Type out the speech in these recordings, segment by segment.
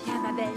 Viens, ma belle.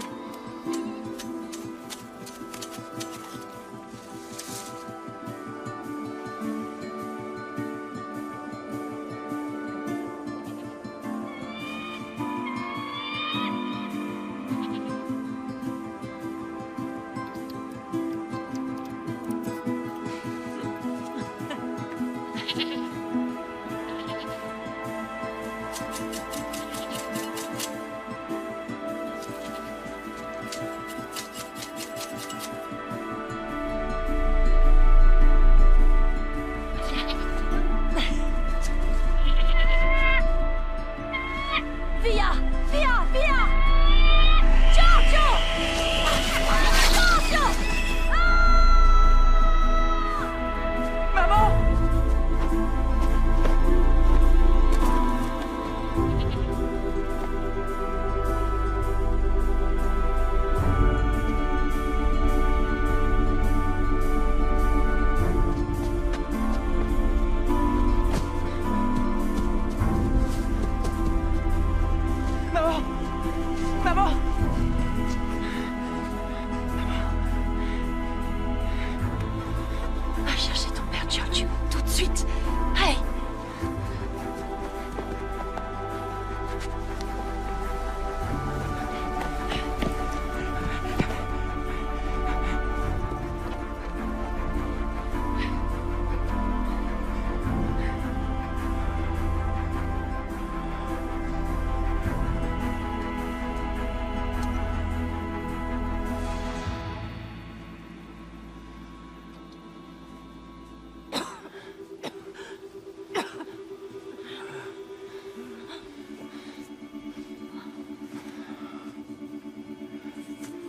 Via! Via! Via! Giorgio! Giorgio! Maman! Maman! Maman! Va chercher ton père, Giorgio, tout de suite. Hey!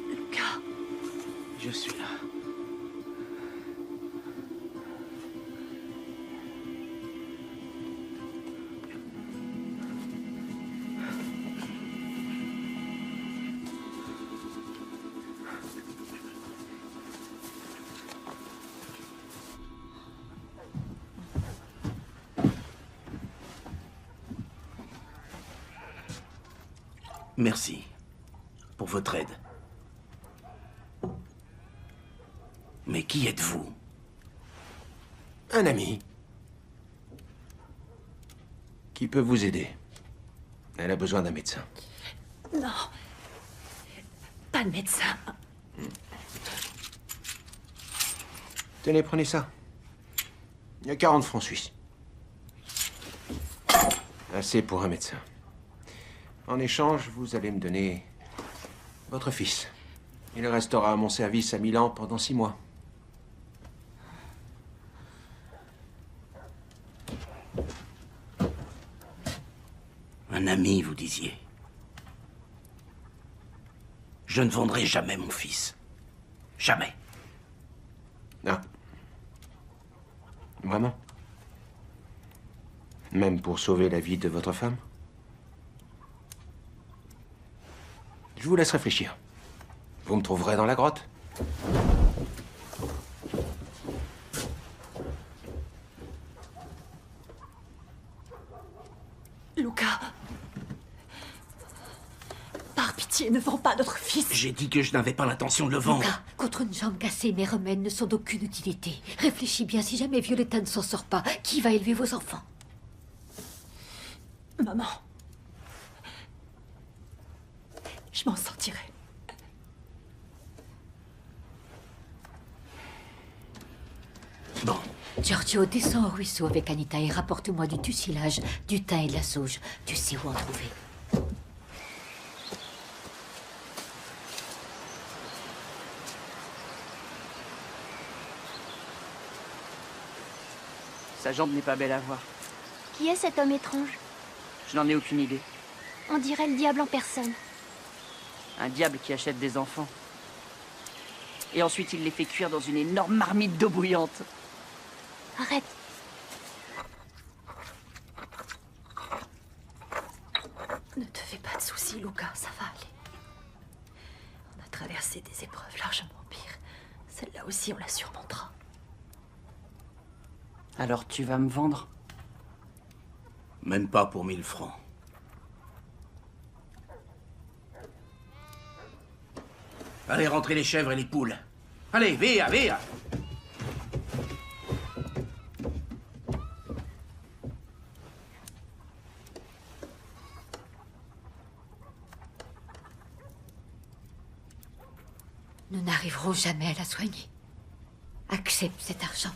Luca, Je suis là. Merci pour votre aide. Mais qui êtes-vous? Un ami. Qui peut vous aider. Elle a besoin d'un médecin. non. Pas de médecin. Tenez, prenez ça. Il y a 40 francs suisses. Assez pour un médecin. En échange, vous allez me donner votre fils. Il restera à mon service à Milan pendant 6 mois. Un ami, vous disiez. Je ne vendrai jamais mon fils. Jamais. Ah. Vraiment? Même pour sauver la vie de votre femme? Je vous laisse réfléchir. Vous me trouverez dans la grotte. Luca. Par pitié, ne vends pas notre fils. J'ai dit que je n'avais pas l'intention de le vendre. Luca, contre une jambe cassée, mes remèdes ne sont d'aucune utilité. Réfléchis bien, si jamais Violetta ne s'en sort pas, qui va élever vos enfants? Maman. Je m'en sortirai. Bon, Giorgio, descends au ruisseau avec Anita et rapporte-moi du tusilage, du thym et de la sauge. Tu sais où en trouver. Sa jambe n'est pas belle à voir. Qui est cet homme étrange? Je n'en ai aucune idée. On dirait le diable en personne. Un diable qui achète des enfants. Et ensuite il les fait cuire dans une énorme marmite d'eau bouillante. Arrête. Ne te fais pas de soucis, Luca, ça va aller. On a traversé des épreuves largement pires. Celle-là aussi, on la surmontera. Alors tu vas me vendre? Même pas pour 1000 francs. Allez, rentrez les chèvres et les poules. Allez, via, via. Nous n'arriverons jamais à la soigner. Accepte cet argent.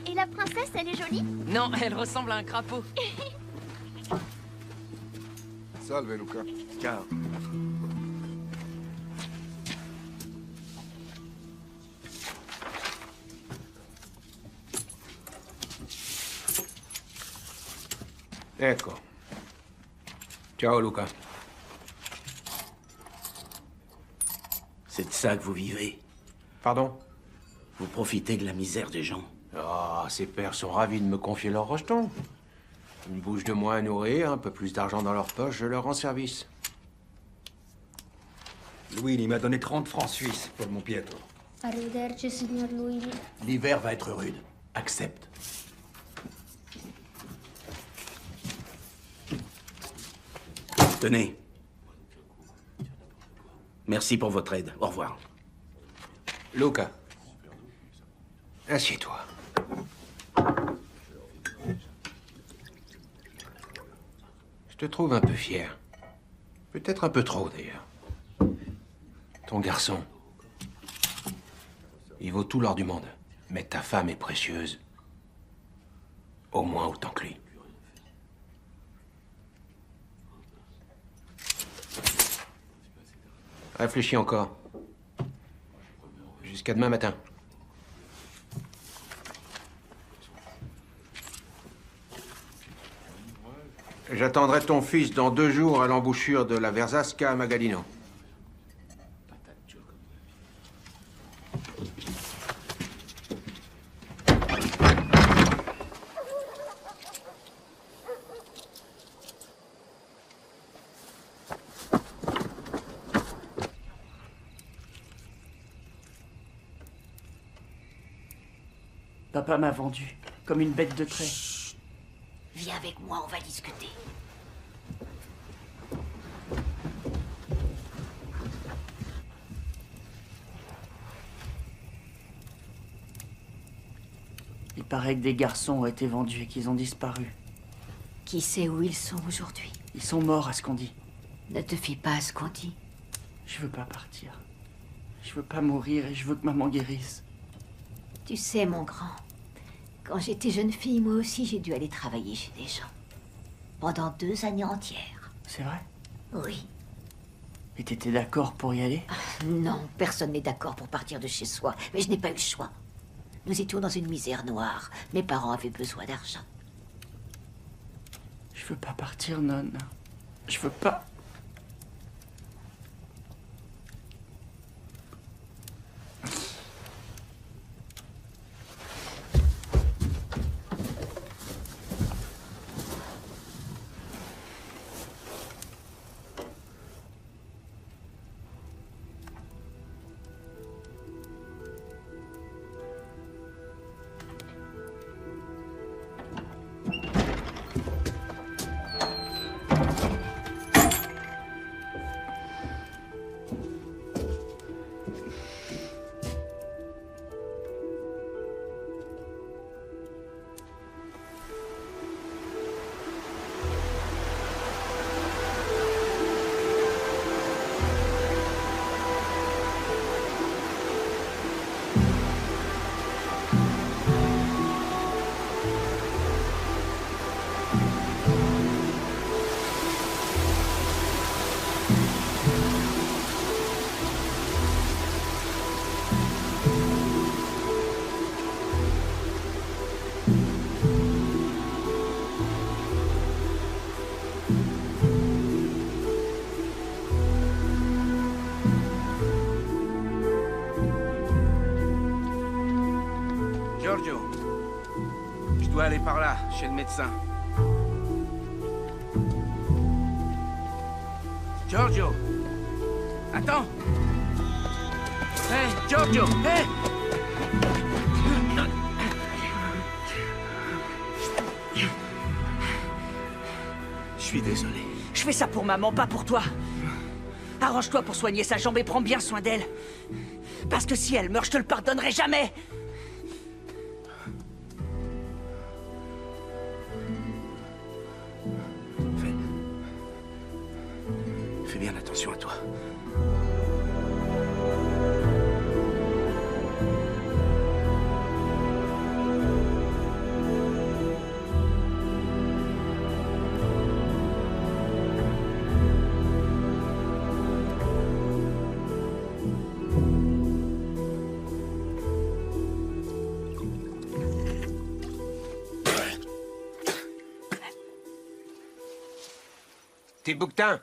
Et la princesse, elle est jolie? Non, elle ressemble à un crapaud. Salve, Luca. Ciao. Ecco. Ciao, Luca. C'est de ça que vous vivez. Pardon? Vous profitez de la misère des gens. Ah, ces pères sont ravis de me confier leur rejeton. Une bouche de moins à nourrir, un peu plus d'argent dans leur poche, je leur rends service. Louis, il m'a donné 30 francs suisses pour mon Pietro. Arrivederci, signor Luigi. L'hiver va être rude. Accepte. Tenez. Merci pour votre aide. Au revoir. Luca. Assieds-toi. Je te trouve un peu fier. Peut-être un peu trop, d'ailleurs. Ton garçon. Il vaut tout l'or du monde. Mais ta femme est précieuse. Au moins autant que lui. Réfléchis encore. Jusqu'à demain matin. J'attendrai ton fils dans 2 jours à l'embouchure de la Versasca à Magalino. Papa m'a vendu, comme une bête de trait. Viens avec moi, on va discuter. Il paraît que des garçons ont été vendus et qu'ils ont disparu. Qui sait où ils sont aujourd'hui? Ils sont morts à ce qu'on dit. Ne te fie pas à ce qu'on dit. Je veux pas partir. Je veux pas mourir et je veux que maman guérisse. Tu sais, mon grand, quand j'étais jeune fille, moi aussi, j'ai dû aller travailler chez des gens. Pendant 2 années entières. C'est vrai? Oui. Et t'étais d'accord pour y aller? Non, personne n'est d'accord pour partir de chez soi, mais je n'ai pas eu le choix. Nous étions dans une misère noire. Mes parents avaient besoin d'argent. Je veux pas partir, nonne. Je veux pas. dois aller par là, chez le médecin. Giorgio! Attends! Hé, Giorgio! Hé! Je suis désolé. Je fais ça pour maman, pas pour toi. Arrange-toi pour soigner sa jambe et prends bien soin d'elle. Parce que si elle meurt, je te le pardonnerai jamais. Fais bien attention à toi. Petit bouquetin.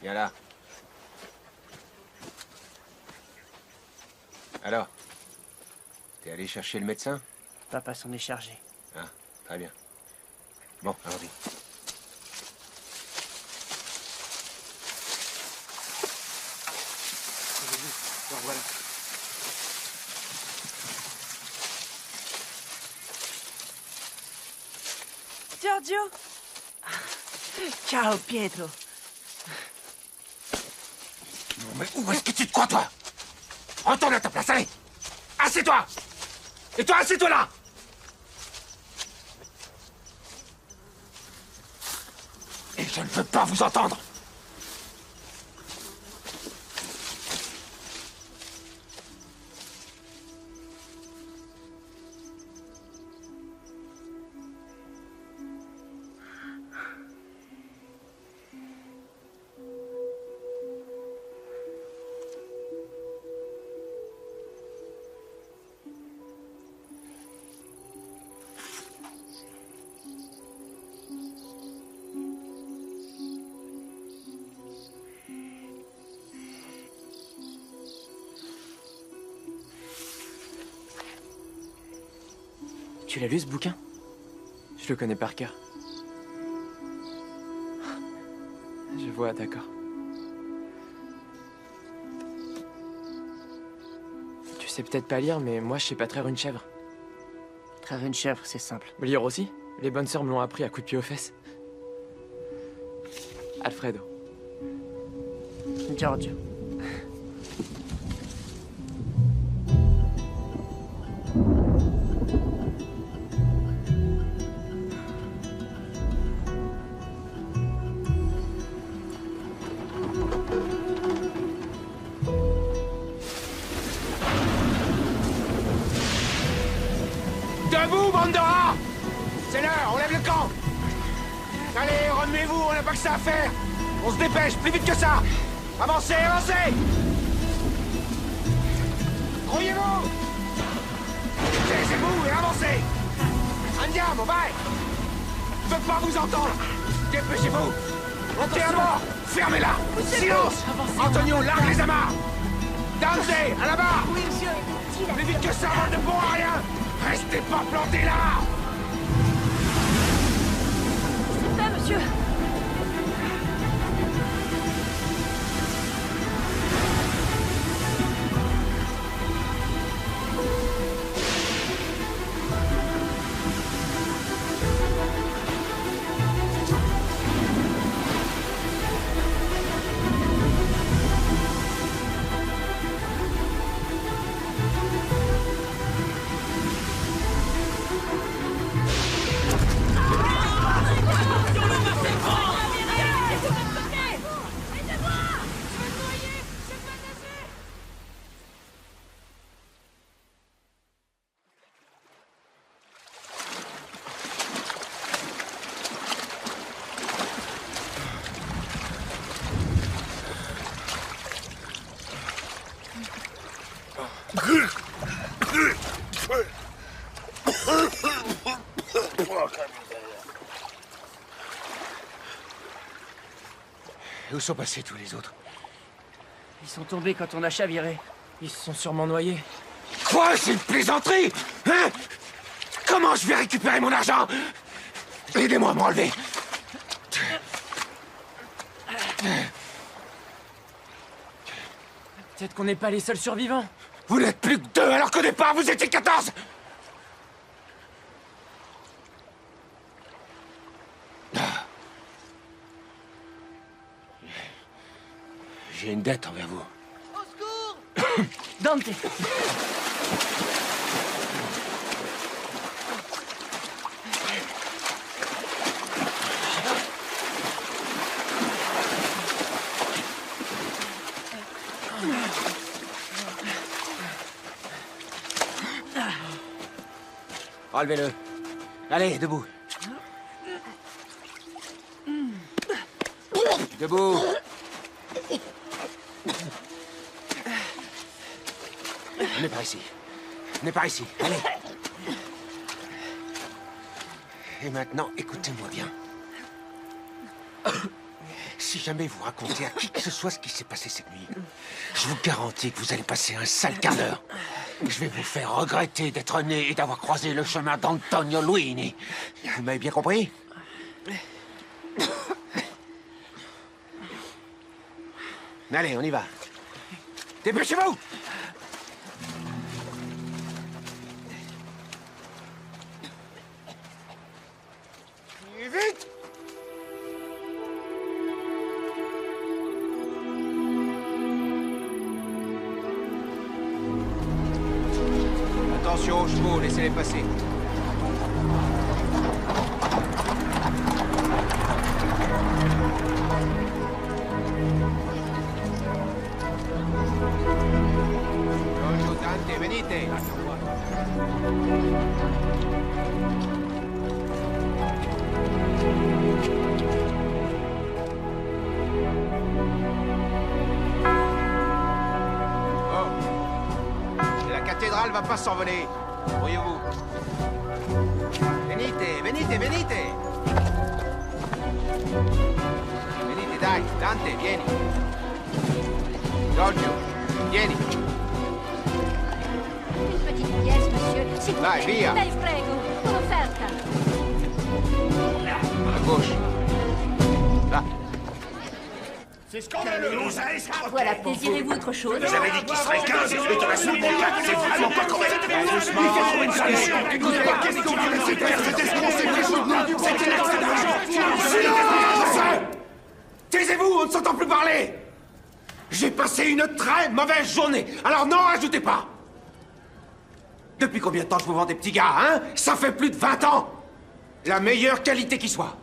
Viens là. Alors, t'es allé chercher le médecin? Papa s'en est chargé. Ah, très bien. Bon, allons-y. Voilà. Giorgio. Ciao, Pietro. Non, mais où est-ce que tu te crois, toi? Retourne à ta place, allez! Assieds-toi! Et toi, assieds-toi là! Et je ne veux pas vous entendre! Tu l'as lu ce bouquin? Je le connais par cœur. Je vois, d'accord. Tu sais peut-être pas lire, mais moi je sais pas traire une chèvre. Traire une chèvre, c'est simple. Lire aussi? Les bonnes sœurs me l'ont appris à coups de pied aux fesses. Alfredo. Giorgio. Debout, bande de rats! C'est l'heure, on lève le camp! Allez, remuez-vous, on n'a pas que ça à faire! On se dépêche, plus vite que ça! Avancez, avancez! Grouillez-vous! Taisez-vous et avancez! Andiamo, vai! Je veux pas vous entendre! Dépêchez-vous! Montez à bord! Fermez-la! Silence! Antonio, largue les amarres! Danze, à la barre! Oui, monsieur. Plus vite que ça, bande de bons à rien! Restez pas plantés là! C'est fait, monsieur. Où sont passés tous les autres? Ils sont tombés quand on a chaviré. Ils se sont sûrement noyés. Quoi? C'est une plaisanterie? Hein? Comment je vais récupérer mon argent? Aidez-moi à me relever. Peut-être qu'on n'est pas les seuls survivants. Vous n'êtes plus que 2 alors qu'au départ vous étiez 14! J'ai une dette envers vous. Dante! Relevez-le. Allez, debout. Debout. On n'est pas ici. On n'est pas ici. Allez. Et maintenant, écoutez-moi bien. Si jamais vous racontez à qui que ce soit ce qui s'est passé cette nuit, je vous garantis que vous allez passer un sale quart d'heure. Je vais vous faire regretter d'être né et d'avoir croisé le chemin d'Antonio Luini. Vous m'avez bien compris? Allez, on y va. Dépêchez-vous! Vite! Attention aux chevaux, laissez-les passer. Giorgio, Dante, venite! La cathédrale va pas s'envoler. Voyez-vous. Venite, venite, venite. Venite, dai. Dante, vieni. Giorgio, vieni. Une petite pièce, monsieur. S'il vous Dai, plaît. via. Dai, prego. Un'offerta. À gauche. Là. C'est scandaleux! Voilà, désirez-vous autre chose? Vous avez dit qu'il serait 15 et de la soupe pour 4, c'est vraiment pas correct! Doucement, il faut trouver une solution! Écoutez, qu'est-ce qu'on vient de faire? Cet escroc s'est pris sous le nom du c'était l'excès d'argent! Silence! Taisez-vous, on ne s'entend plus parler! J'ai passé une très mauvaise journée, alors n'en rajoutez pas! Depuis combien de temps je vous vends des petits gars, hein? Ça fait plus de 20 ans! La meilleure qualité qui soit!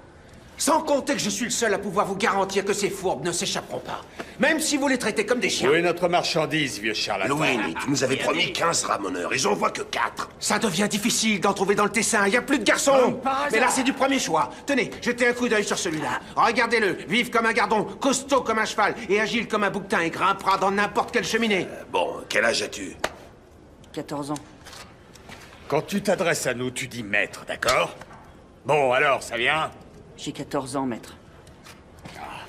Sans compter que je suis le seul à pouvoir vous garantir que ces fourbes ne s'échapperont pas. Même si vous les traitez comme des chiens. Où est notre marchandise, vieux charlatan? Luini, tu nous avais promis 15 ramoneurs et j'en vois que 4. Ça devient difficile d'en trouver dans le Tessin, il n'y a plus de garçons. Mais là, c'est du premier choix. Tenez, jetez un coup d'œil sur celui-là. Regardez-le, vif comme un gardon, costaud comme un cheval et agile comme un bouquetin et grimpera dans n'importe quelle cheminée. Bon, quel âge as-tu? 14 ans. Quand tu t'adresses à nous, tu dis maître, d'accord? Bon, alors, ça vient? J'ai 14 ans, maître.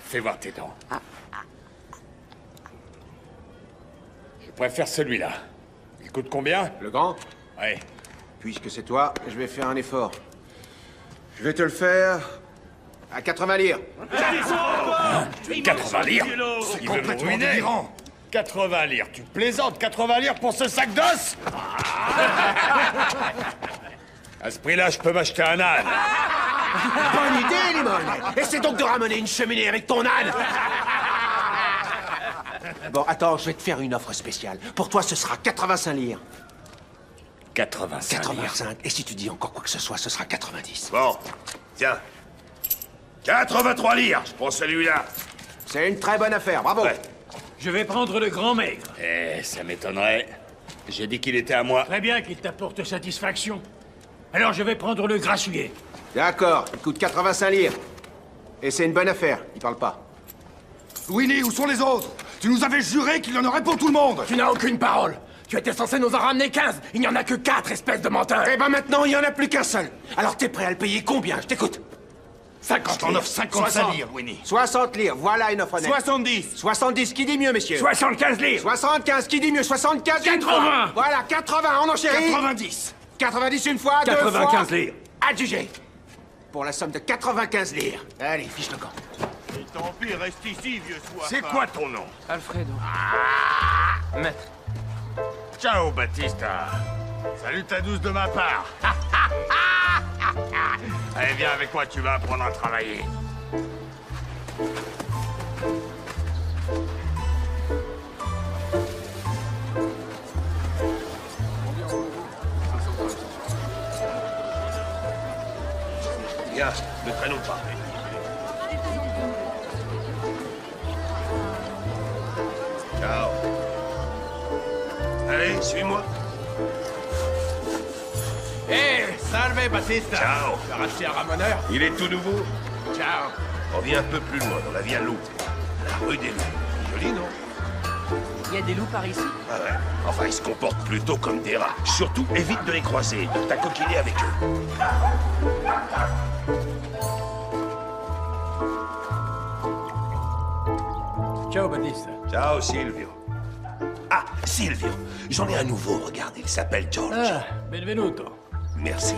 Fais voir tes dents. Je préfère celui-là. Il coûte combien? Le grand? Ouais. Puisque c'est toi, je vais faire un effort. Je vais te le faire à 80 lire. 80 lires? Il veut me ruiner. 80 lires, tu plaisantes? 80 lires pour ce sac d'os? À ce prix-là, je peux m'acheter un âne. Bonne idée, Limone! Essaie donc de ramener une cheminée avec ton âne! Bon, attends, je vais te faire une offre spéciale. Pour toi, ce sera 85 lire. 85 lires. 85. Et si tu dis encore quoi que ce soit, ce sera 90. Bon, tiens. 83 lires, je prends celui-là. C'est une très bonne affaire, bravo! Ouais. Je vais prendre le grand maigre. Eh, ça m'étonnerait. J'ai dit qu'il était à moi. Très bien qu'il t'apporte satisfaction. Alors je vais prendre le grassouillet. D'accord, il coûte 85 lire. Et c'est une bonne affaire, il parle pas. Luini, où sont les autres? Tu nous avais juré qu'il y en aurait pour tout le monde. Tu n'as aucune parole. Tu étais censé nous en ramener 15. Il n'y en a que 4, espèce de menteur. Eh ben maintenant, il y en a plus qu'un seul. Alors t'es prêt à le payer combien? Je t'écoute. 50 t'en livres. offre 55 livres, Winnie. 60 livres, voilà une offre nette. 70. 70, qui dit mieux, messieurs? 75 livres. 75, qui dit mieux? 75, une 80. fois. Voilà, 80, on en chérit. 90. 90 une fois, deux fois. 95 livres. Adjugé. Pour la somme de 95 livres. Allez, fiche le camp. Et tant pis, reste ici, vieux soif. C'est quoi ton nom? Alfredo. Maître. Ciao, Battista. Salut ta douce de ma part. Allez, viens avec moi, tu vas apprendre à travailler. Viens, ne traînons pas. Ciao. Allez, suis-moi. Hé, salve, Battista. Ciao. Tu as racheté un ramoneur? Il est tout nouveau. Ciao. On vient un peu plus loin, dans la Via Loup. La rue des loups. Joli, non? Il y a des loups par ici? Ah ouais. Enfin, ils se comportent plutôt comme des rats. Surtout, évite de les croiser, de t'acoquiner avec eux. Ciao, Battista. Ciao, Silvio. Ah, Silvio, j'en ai un nouveau, regarde, il s'appelle George. Ah, benvenuto. Merci.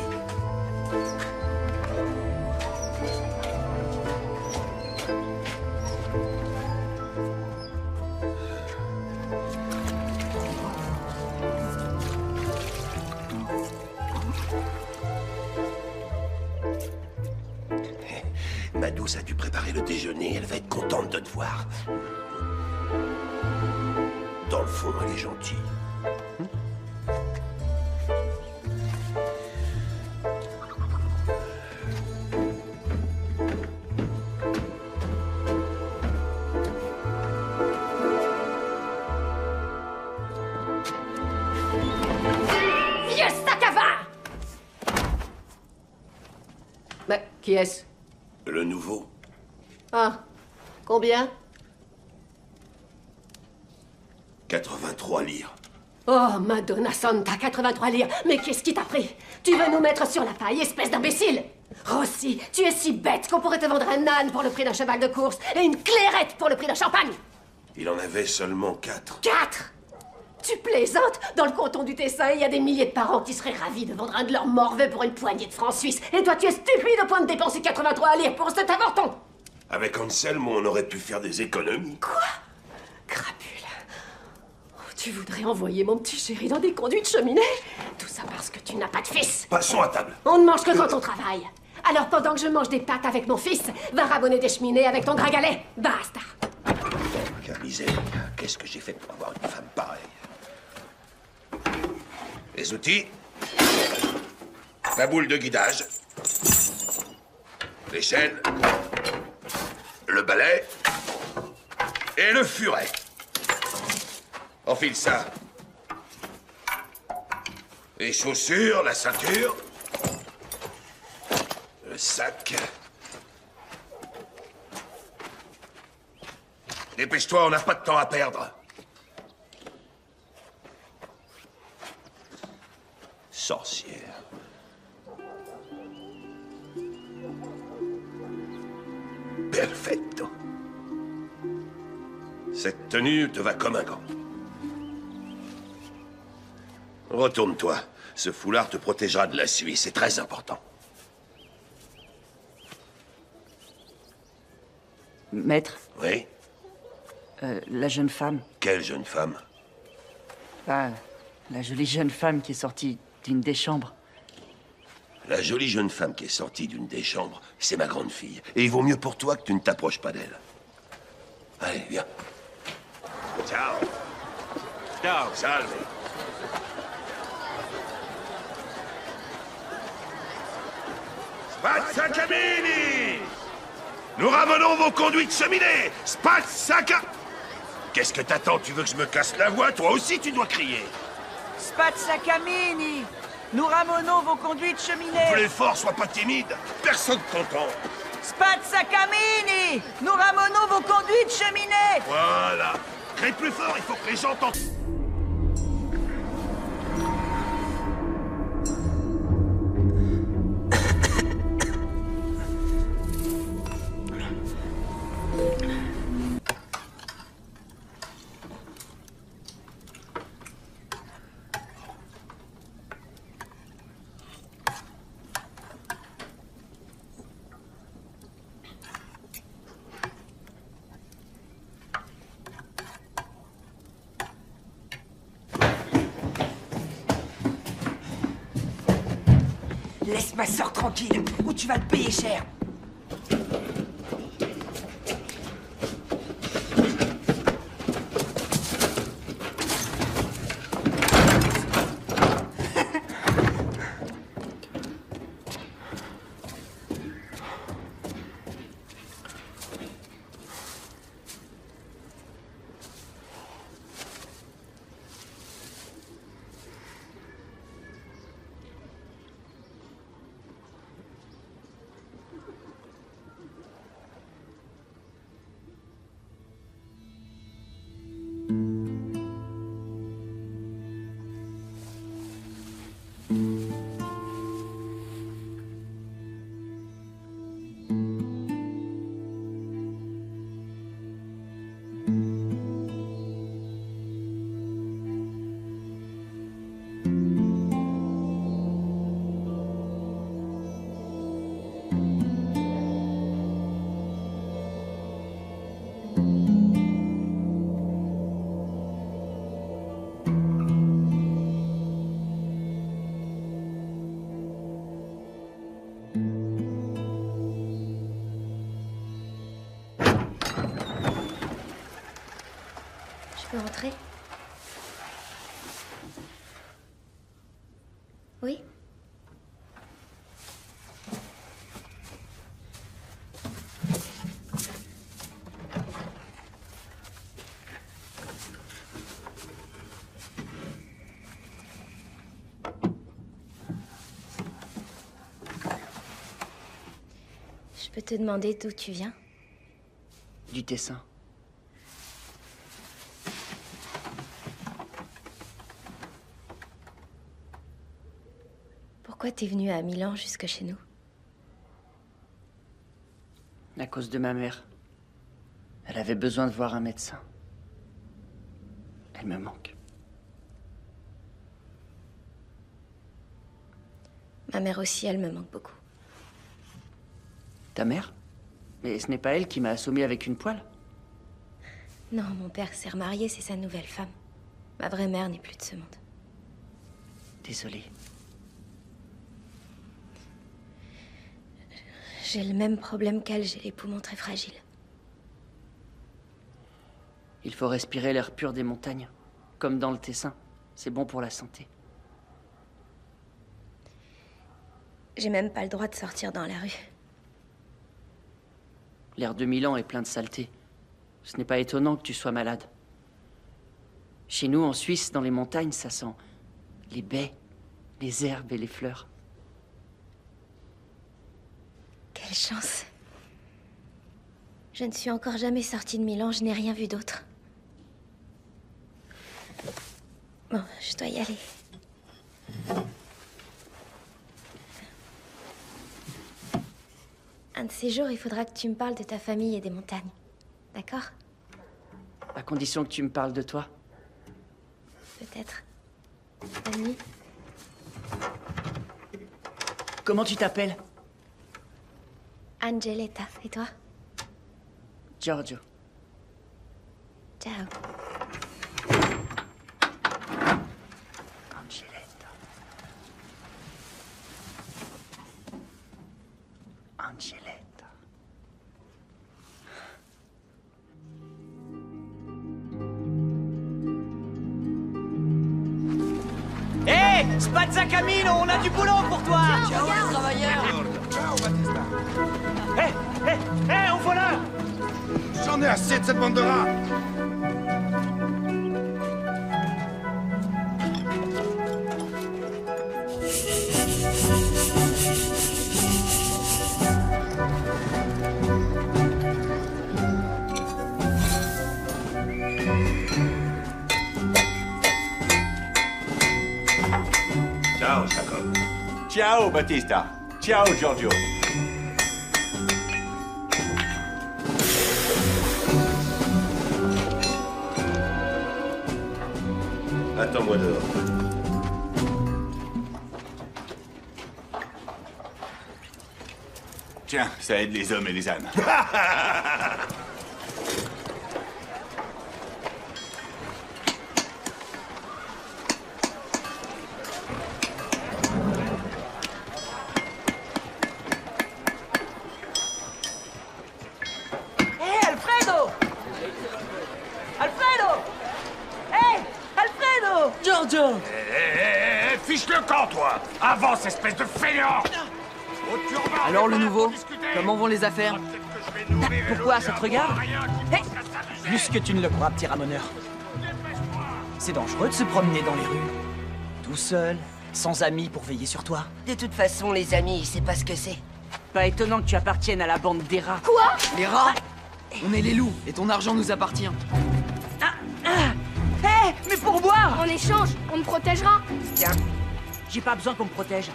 Ma douce a dû préparer le déjeuner, elle va être contente de te voir. Dans le fond, elle est gentille. Vieux sac à vin! Mais qui est-ce? Le nouveau. Ah, combien? 83 lire. Oh, Madonna Santa, 83 lire. Mais qu'est-ce qui t'a pris? Tu veux nous mettre sur la paille, espèce d'imbécile? Rossi, tu es si bête qu'on pourrait te vendre un âne pour le prix d'un cheval de course et une clairette pour le prix d'un champagne. Il en avait seulement 4. 4? Tu plaisantes? Dans le canton du Tessin, il y a des milliers de parents qui seraient ravis de vendre un de leurs morveux pour une poignée de francs suisses. Et toi, tu es stupide au point de dépenser 83 lire pour cet avorton. Avec Anselme, on aurait pu faire des économies. Quoi? Crapule. Oh, tu voudrais envoyer mon petit chéri dans des conduits de cheminée? Tout ça parce que tu n'as pas de fils. Passons à table. On ne mange que quand on travaille. Alors pendant que je mange des pâtes avec mon fils, va rabonner des cheminées avec ton gringalet. Basta. Quelle misère. Qu'est-ce que j'ai fait pour avoir une femme pareille? Les outils. La boule de guidage. Les chaînes. Le balai. Et le furet. Enfile ça. Les chaussures, la ceinture. Le sac. Dépêche-toi, on n'a pas de temps à perdre. Sorcière. Perfetto. Cette tenue te va comme un gant. Retourne-toi. Ce foulard te protégera de la suie, c'est très important. Maître, Oui? la jeune femme. Quelle jeune femme? Ah, la jolie jeune femme qui est sortie d'une des chambres. La jolie jeune femme qui est sortie d'une des chambres, c'est ma grande fille. Et il vaut mieux pour toi que tu ne t'approches pas d'elle. Allez, viens. Ciao. Ciao. Salve. Spazzacamini! Nous ramenons vos conduits de cheminée! Spazzaca... Qu'est-ce que t'attends? Tu veux que je me casse la voix? Toi aussi, tu dois crier. Spazzacamini! Nous ramenons vos conduits de cheminée! Plus fort, sois pas timide. Personne t'entend. Spazzacamini! Nous ramenons vos conduits de cheminée! Voilà. Crie plus fort, il faut que les gens t'entendent. Laisse ma sœur tranquille, ou tu vas le payer cher. Je peux entrer? Oui? Je peux te demander d'où tu viens? Du Tessin. Pourquoi t'es venu à Milan jusque chez nous? À cause de ma mère. Elle avait besoin de voir un médecin. Elle me manque. Ma mère aussi, elle me manque beaucoup. Ta mère? Mais ce n'est pas elle qui m'a assommé avec une poêle? Non, mon père s'est remarié, c'est sa nouvelle femme. Ma vraie mère n'est plus de ce monde. Désolé. J'ai le même problème qu'elle, j'ai les poumons très fragiles. Il faut respirer l'air pur des montagnes, comme dans le Tessin. C'est bon pour la santé. J'ai même pas le droit de sortir dans la rue. L'air de Milan est plein de saleté. Ce n'est pas étonnant que tu sois malade. Chez nous, en Suisse, dans les montagnes, ça sent les baies, les herbes et les fleurs. Quelle chance. Je ne suis encore jamais sortie de Milan, je n'ai rien vu d'autre. Bon, je dois y aller. Un de ces jours, il faudra que tu me parles de ta famille et des montagnes. D'accord? À condition que tu me parles de toi. Peut-être. Bonne nuit. Comment tu t'appelles? Angeletta. Et toi? Giorgio. Ciao. Angeletta. Angeletta. Hé, hey, Spazza Camino, on a du boulot pour toi. Ciao, les travailleurs. Ciao, Battista. Hé, on voit là. J'en ai assez de cette bande de rats. Ciao, Jacob. Ciao, Battista. Ciao, Giorgio. Attends-moi dehors. Tiens, ça aide les hommes et les ânes. Giorgio! Fiche le camp, toi! Avance, espèce de fainéant! Alors le nouveau, comment vont les affaires? Pourquoi, ça te regarde? Hé! Plus que tu ne le crois, petit ramoneur. C'est dangereux de se promener dans les rues. Tout seul, sans amis pour veiller sur toi. De toute façon, les amis, c'est pas ce que c'est. Pas étonnant que tu appartiennes à la bande des rats. Quoi? Les rats? On est les loups, et ton argent nous appartient. Hé, mais pour boire! En échange, on te protégera. Tiens, j'ai pas besoin qu'on me protège.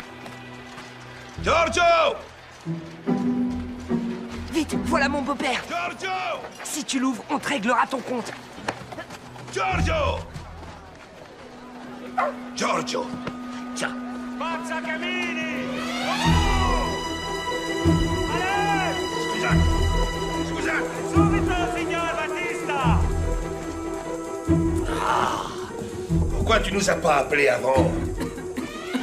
Giorgio! Vite, voilà mon beau-père. Giorgio! Si tu l'ouvres, on te réglera ton compte. Giorgio! Giorgio! Tiens. Forza Camini! Scusate! Subito, signor Battista! Pourquoi tu nous as pas appelés avant?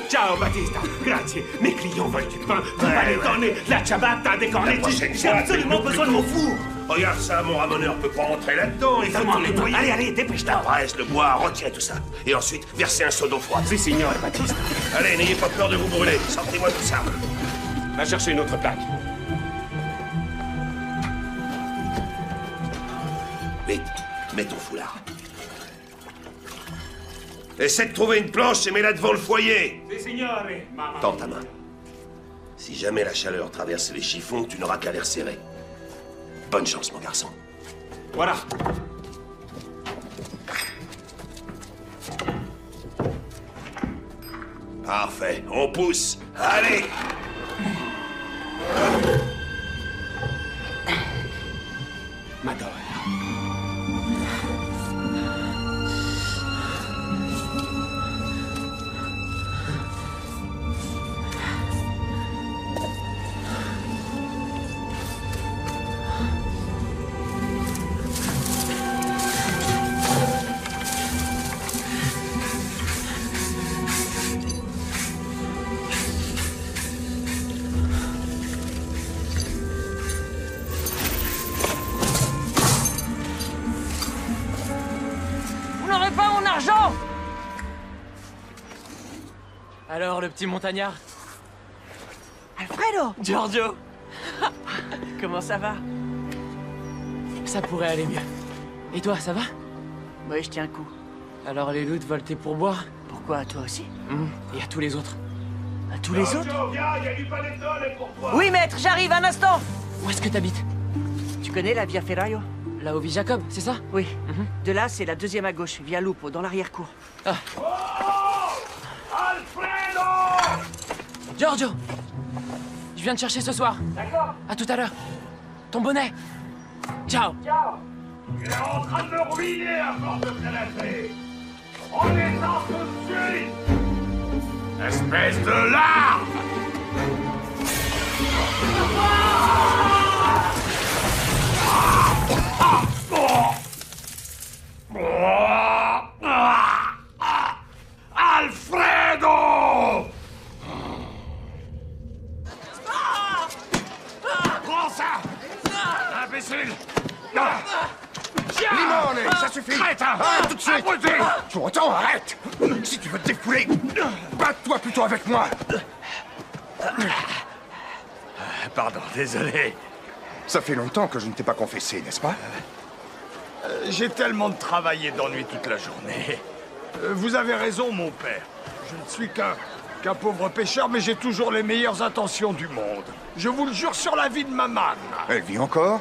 Ciao Battista, grazie. Mes clients veulent du pain, du panettone, la ciabatta, des cornetti. J'ai absolument besoin de mon four. Regarde ça, mon ramoneur peut pas entrer là-dedans. Il faut tout nettoyer. Allez, allez, dépêche-toi. Presse le bois, retirez tout ça. Et ensuite, versez un seau d'eau froide. Si, signor Battista. Allez, n'ayez pas peur de vous brûler. Sortez-moi tout ça. Va chercher une autre plaque. Vite, mets ton foulard. Essaie de trouver une planche et mets-la devant le foyer. Si, signore. Tends ta main. Si jamais la chaleur traverse les chiffons, tu n'auras qu'à les resserrer. Bonne chance, mon garçon. Voilà. Parfait, on pousse. Allez! Madonna. Alors, le petit montagnard? Alfredo! Giorgio! Comment ça va? Ça pourrait aller mieux. Et toi, ça va? Oui, je tiens un coup. Alors les loups te volent tes pourboires? Pourquoi, à toi aussi? Et à tous les autres. À tous les autres? Viens, y a du panettone pour toi. Oui, maître, j'arrive, un instant! Où est-ce que t'habites? Tu connais la Via Ferraio? Là où vit Jacob, c'est ça? Oui. De là, c'est la deuxième à gauche, Via Lupo, dans l'arrière-cour. Ah. Alfredo! Giorgio! Je viens te chercher ce soir. D'accord. À tout à l'heure. Ton bonnet. Ciao. Ciao. Tu es en train de me ruiner à force de canapé. On descend tout de suite. Espèce de larve! Alfredo! Prends ça! Imbécile! Limone, ça suffit! Crétin! Arrête tout de suite! Tu entends? Arrête! Si tu veux te défouler, bats-toi plutôt avec moi! Pardon, désolé. Ça fait longtemps que je ne t'ai pas confessé, n'est-ce pas? J'ai tellement de travail et d'ennui toute la journée. Vous avez raison, mon père. Je ne suis qu'un pauvre pêcheur, mais j'ai toujours les meilleures intentions du monde. Je vous le jure sur la vie de ma manne. Elle vit encore?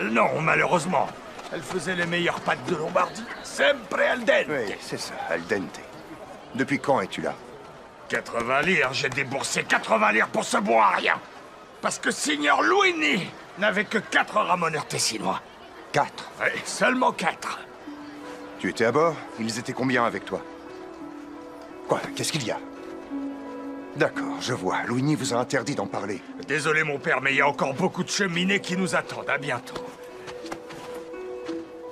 Non, malheureusement. Elle faisait les meilleures pâtes de Lombardie. Sempre al dente. Oui, c'est ça, al dente. Depuis quand es-tu là? 80 lire, j'ai déboursé 80 lire pour ce bois à rien. Parce que Signor Luini n'avait que 4 ramoneurs tessinois. 4? Oui, seulement 4. Tu étais à bord? Ils étaient combien avec toi? Quoi? Qu'est-ce qu'il y a? D'accord, je vois. Luini vous a interdit d'en parler. Désolé, mon père, mais il y a encore beaucoup de cheminées qui nous attendent. À bientôt.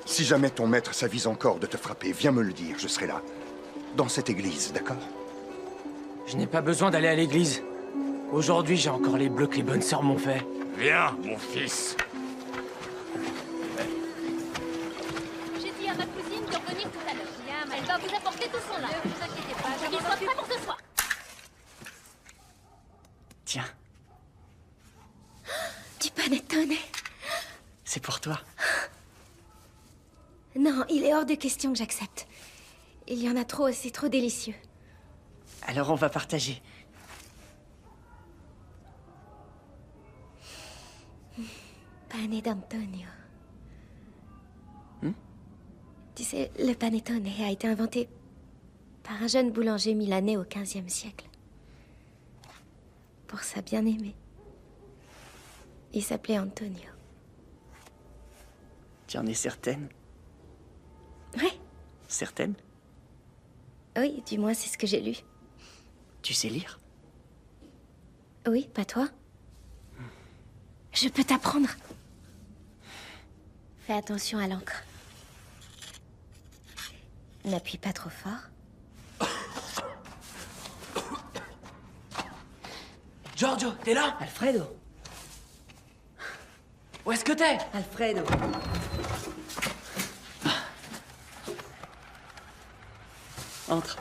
Si jamais ton maître s'avise encore de te frapper, viens me le dire, je serai là. Dans cette église, d'accord? Je n'ai pas besoin d'aller à l'église. Aujourd'hui, j'ai encore les bleus que les bonnes sœurs m'ont fait. Viens, mon fils. J'ai dit à ma cousine de revenir tout à l'heure. Elle va vous apporter tout son linge. Du panettone. C'est pour toi. Non, il est hors de question que j'accepte. Il y en a trop et c'est trop délicieux. Alors on va partager. Pane d'Antonio. Tu sais, le panettone a été inventé par un jeune boulanger milanais au XVe siècle. Pour sa bien-aimée. Il s'appelait Antonio. Tu en es certaine? Oui. Certaine? Oui, du moins c'est ce que j'ai lu. Tu sais lire? Oui, pas toi? Je peux t'apprendre. Fais attention à l'encre. N'appuie pas trop fort. Giorgio, t'es là? Alfredo. Où est-ce que t'es? Alfredo. Entre.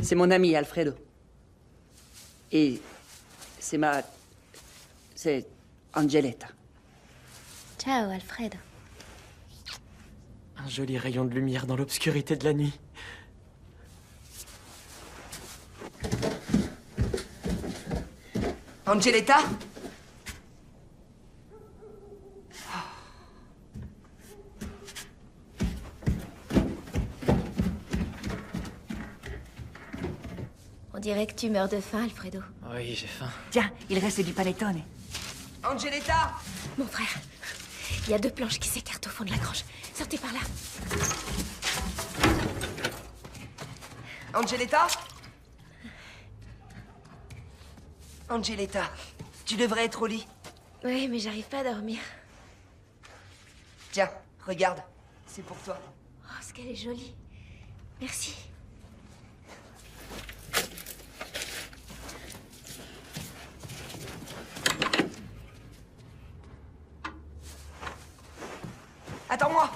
C'est mon ami, Alfredo. Et c'est c'est Angeletta. Ciao, Alfredo. Un joli rayon de lumière dans l'obscurité de la nuit. Angeletta? On dirait que tu meurs de faim, Alfredo. Oui, j'ai faim. Tiens, il reste du panettone. Angeletta! Mon frère, il y a 2 planches qui s'écartent au fond de la grange. Sortez par là. Angeletta? Angeletta, tu devrais être au lit. Oui, mais j'arrive pas à dormir. Tiens, regarde, c'est pour toi. Oh, ce qu'elle est jolie. Merci. Attends-moi!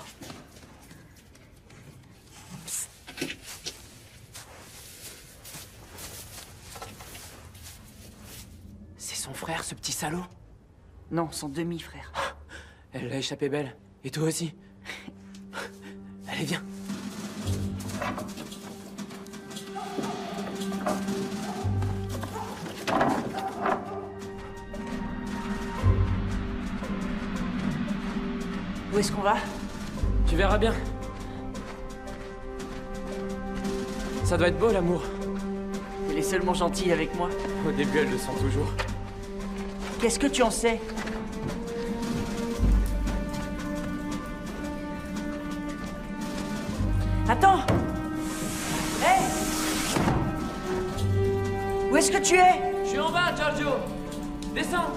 C'est son frère, ce petit salaud? Non, son demi-frère. Elle l'a échappé belle. Et toi aussi. Allez, viens. Où est-ce qu'on va? Tu verras bien. Ça doit être beau, l'amour. Elle est seulement gentille avec moi. Au début, elle le sent toujours. Qu'est-ce que tu en sais? Attends! Hé! Où est-ce que tu es? Je suis en bas, Giorgio. Descends.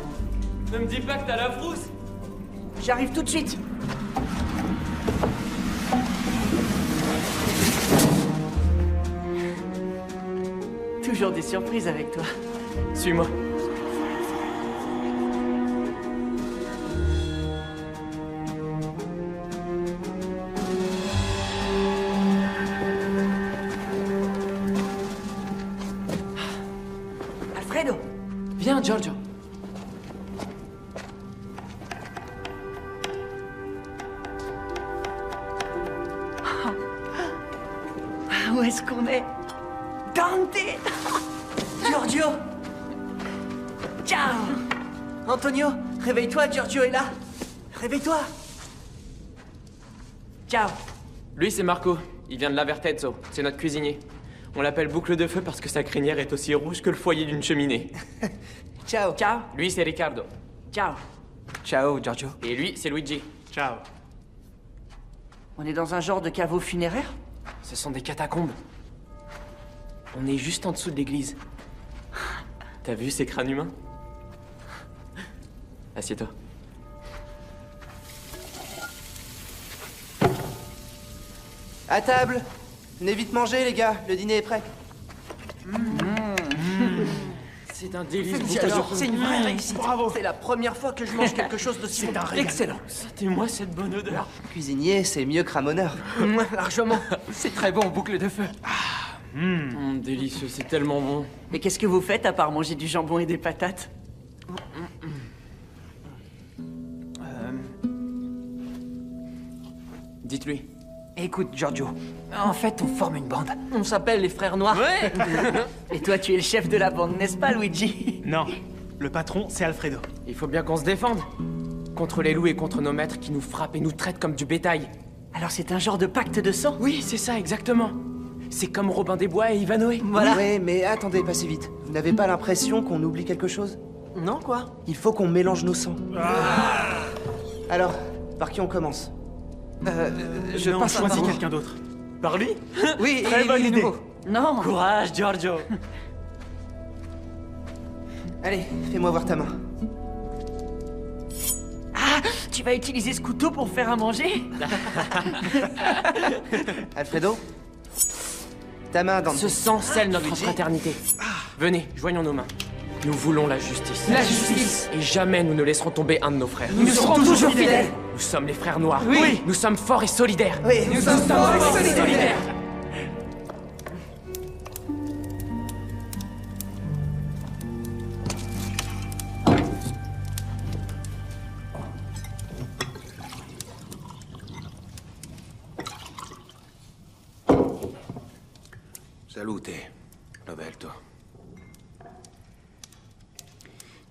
Ne me dis pas que t'as la frousse. J'arrive tout de suite. Toujours des surprises avec toi. Suis-moi. Alfredo! Viens, Giorgio. Où est-ce qu'on est? Dante! Giorgio! Ciao! Antonio, réveille-toi, Giorgio est là. Réveille-toi! Ciao! Lui, c'est Marco. Il vient de l'Avertezzo. C'est notre cuisinier. On l'appelle boucle de feu parce que sa crinière est aussi rouge que le foyer d'une cheminée. Ciao! Ciao! Lui, c'est Riccardo. Ciao! Ciao, Giorgio. Et lui, c'est Luigi. Ciao. On est dans un genre de caveau funéraire? Ce sont des catacombes. On est juste en dessous de l'église. T'as vu ces crânes humains? Assieds-toi. À table! Venez vite manger, les gars, le dîner est prêt. C'est un délice. C'est une vraie réussite. Bravo. C'est la première fois que je mange quelque chose d'aussi bon. Excellent. Sentez-moi cette bonne odeur. Cuisinier, c'est mieux que ramoneur. Largement. C'est très bon, boucle de feu. Délicieux, c'est tellement bon. Mais qu'est-ce que vous faites à part manger du jambon et des patates? Dites-lui. Écoute, Giorgio, en fait, on forme une bande. On s'appelle les Frères Noirs. Ouais. Et toi, tu es le chef de la bande, n'est-ce pas, Luigi? Non, le patron, c'est Alfredo. Il faut bien qu'on se défende. Contre les loups et contre nos maîtres qui nous frappent et nous traitent comme du bétail. Alors c'est un genre de pacte de sang? Oui, c'est ça, exactement. C'est comme Robin des Bois et Ivanoé. Voilà. Ouais, mais attendez, passez vite. Vous n'avez pas l'impression qu'on oublie quelque chose? Non, quoi? Il faut qu'on mélange nos sangs. Alors, par qui on commence? Je passe à choisis Paro. quelqu'un d'autre. Par lui? Oui, Très bonne il est idée. nouveau. Non. Courage, Giorgio. Allez, fais-moi voir ta main. Ah, tu vas utiliser ce couteau pour faire à manger? Alfredo? Ta main, Dante. Ce sang scelle notre fraternité. Venez, joignons nos mains. Nous voulons la justice. La justice. Et jamais nous ne laisserons tomber un de nos frères. Nous serons toujours fidèles. Nous sommes les frères noirs. Oui. Nous sommes forts et solidaires. Oui, Nous sommes forts et solidaires. Salute, Novelto.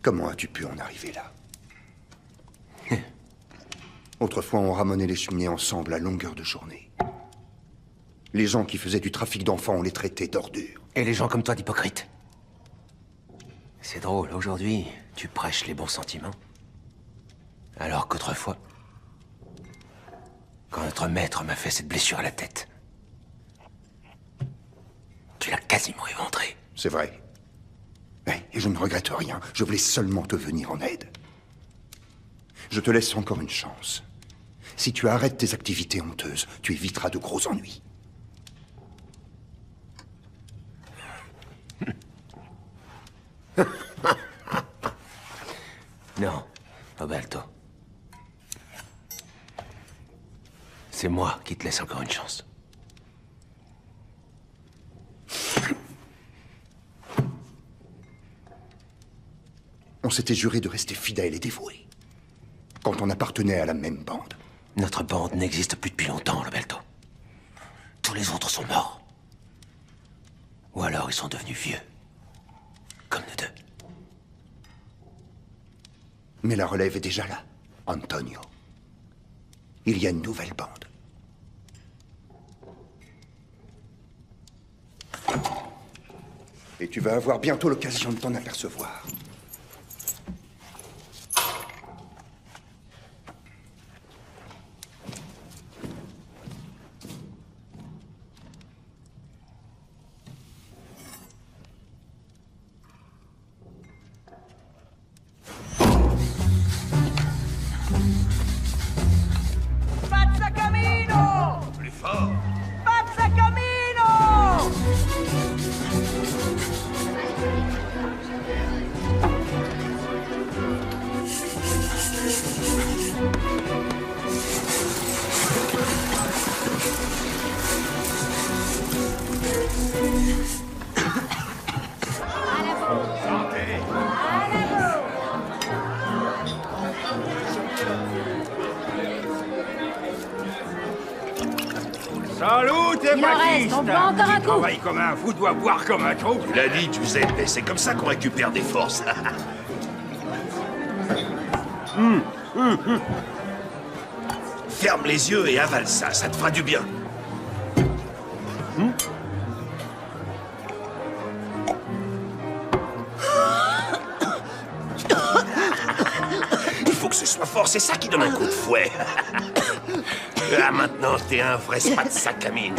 Comment as-tu pu en arriver là? Autrefois, on ramenait les cheminées ensemble à longueur de journée. Les gens qui faisaient du trafic d'enfants, on les traitait d'ordures. Et les gens comme toi d'hypocrites. C'est drôle, aujourd'hui, tu prêches les bons sentiments. Alors qu'autrefois, quand notre maître m'a fait cette blessure à la tête, tu l'as quasiment éventré. C'est vrai. Et je ne regrette rien. Je voulais seulement te venir en aide. Je te laisse encore une chance. Si tu arrêtes tes activités honteuses, tu éviteras de gros ennuis. Non, Roberto. C'est moi qui te laisse encore une chance. On s'était juré de rester fidèles et dévoués. Quand on appartenait à la même bande. Notre bande n'existe plus depuis longtemps, Roberto. Tous les autres sont morts. Ou alors ils sont devenus vieux. Comme nous deux. Mais la relève est déjà là, Antonio. Il y a une nouvelle bande. Et tu vas avoir bientôt l'occasion de t'en apercevoir. Pazza Camino! Plus fort! Pazza Camino! Salut, Il en reste, on boit encore un coup. Travaille comme un fou, doit boire comme un trou. Tu l'as dit, Giuseppe, c'est comme ça qu'on récupère des forces. Ferme les yeux et avale ça, ça te fera du bien. Il faut que ce soit fort, c'est ça qui donne un coup de fouet. Ah, maintenant, t'es un vrai spazza camino.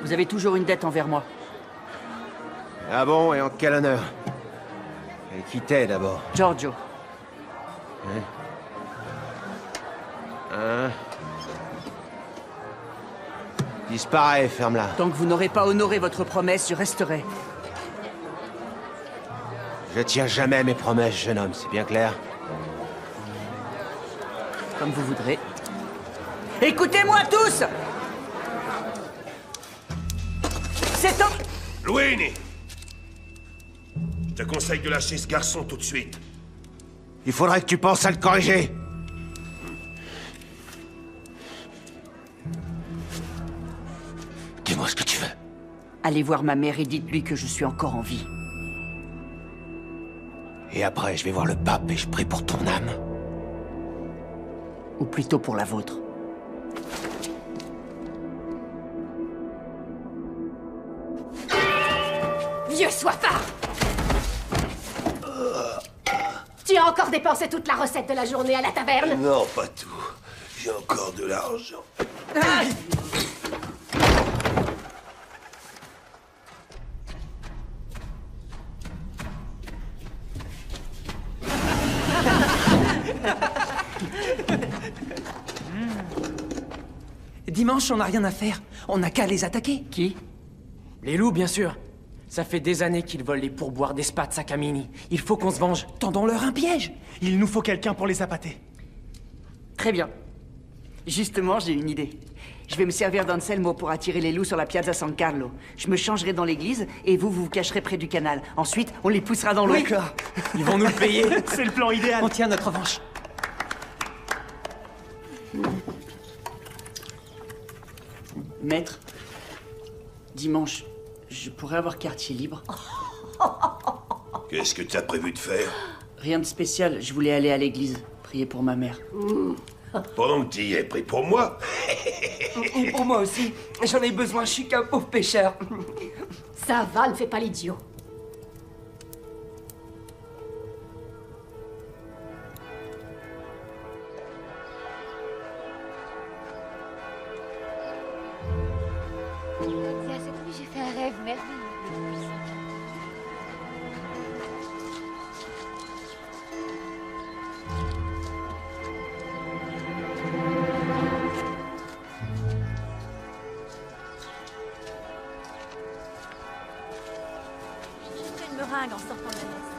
Vous avez toujours une dette envers moi. Ah bon, et en quel honneur? Et qui t'est d'abord? Giorgio. Hein? Disparais, ferme-la. Tant que vous n'aurez pas honoré votre promesse, je resterai. Je tiens jamais mes promesses, jeune homme, c'est bien clair? Comme vous voudrez. Écoutez-moi tous! cet homme... Louini! Je te conseille de lâcher ce garçon tout de suite. Il faudrait que tu penses à le corriger. Dis-moi ce que tu veux. Allez voir ma mère et dites-lui que je suis encore en vie. Et après, je vais voir le pape et je prie pour ton âme. Ou plutôt pour la vôtre. Vieux soifard! Tu as encore dépensé toute la recette de la journée à la taverne? Non, pas tout. J'ai encore de l'argent. Dimanche, on n'a rien à faire. On n'a qu'à les attaquer. Qui? Les loups, bien sûr. Ça fait des années qu'ils volent les pourboires des Spazza Camini. Il faut qu'on se venge. Tendons-leur un piège. Il nous faut quelqu'un pour les appâter. Très bien. Justement, j'ai une idée. Je vais me servir d'Anselmo pour attirer les loups sur la Piazza San Carlo. Je me changerai dans l'église et vous vous cacherez près du canal. Ensuite, on les poussera dans l'eau. D'accord. Ils vont nous le payer. C'est le plan idéal. On tient notre revanche. Maître, dimanche, je pourrais avoir quartier libre? Qu'est-ce que tu as prévu de faire? Rien de spécial, je voulais aller à l'église, prier pour ma mère. Pendant que tu y es, prie pour moi. Et pour moi aussi. J'en ai besoin, je suis qu'un pauvre pêcheur. Ça va, ne fais pas l'idiot. Cette nuit, j'ai fait un rêve merveilleux. Juste une meringue en sortant de la messe.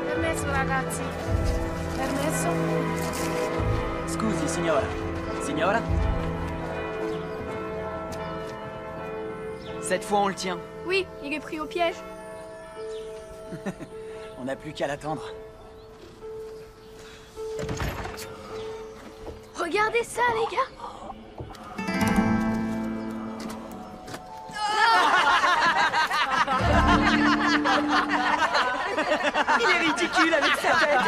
Permesso, ragazzi. Permesso? Scusi, signora. Signora? Cette fois, on le tient. Oui, il est pris au piège. On n'a plus qu'à l'attendre. Regardez ça, les gars. Il est ridicule avec sa tête.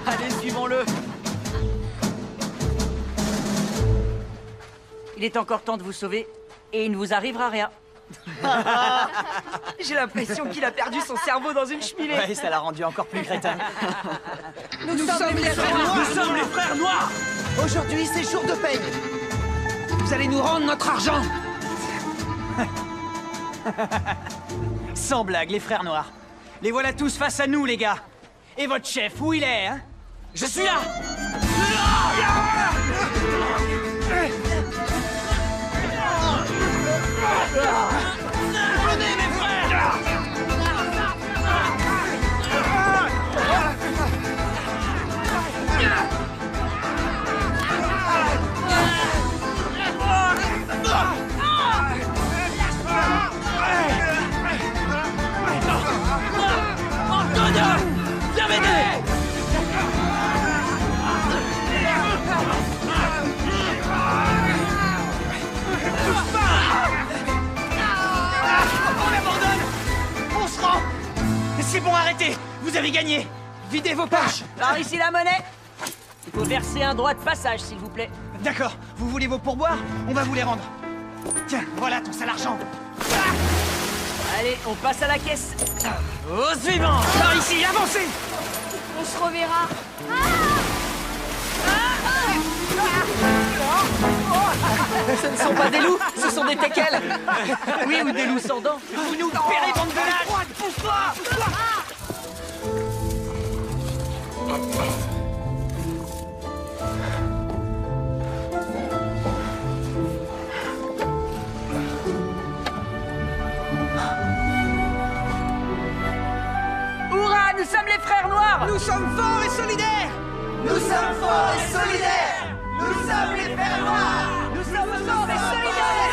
Allez, suivons-le. Il est encore temps de vous sauver, et il ne vous arrivera rien. J'ai l'impression qu'il a perdu son cerveau dans une cheminée. Ouais, ça l'a rendu encore plus crétin. Nous sommes les frères noirs. Nous sommes les frères noirs. Aujourd'hui, c'est jour de paye. Vous allez nous rendre notre argent. Sans blague, les frères noirs. Les voilà tous face à nous, les gars. Et votre chef, où il est, hein? Je suis là. Venez, mes frères! Antonio! Viens m'aider! On abandonne! On se rend! C'est bon, arrêtez! Vous avez gagné! Videz vos poches! Par ici la monnaie! Il faut verser un droit de passage, s'il vous plaît. D'accord, vous voulez vos pourboires? On va vous les rendre. Tiens, voilà ton sale argent. Allez, on passe à la caisse. Au suivant. Par ici, avancez. On se reverra. Ce ne sont pas des loups, ce sont des teckels. Oui, ou des loups sans dents. Vous nous pérez, bande de lâches. Pousse-toi. Hurrah, nous sommes les frères noirs. Nous sommes forts et solidaires. Nous sommes forts et solidaires. Nous sommes les frères noirs. Nous sommes forts et solidaires.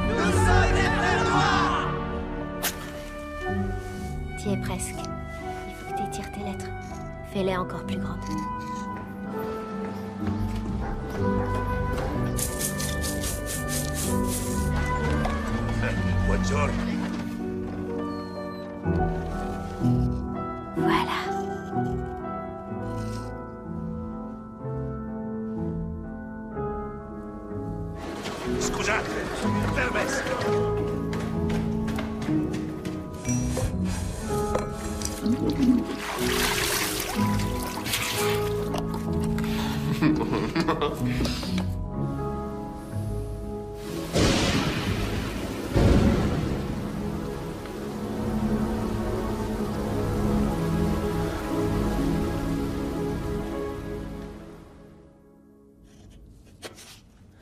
Nous sommes les frères noirs. T'y es presque. Il faut que t'étires tes lettres. Fais-les encore plus grandes. Buongiorno. Voilà. Scusate, permesso.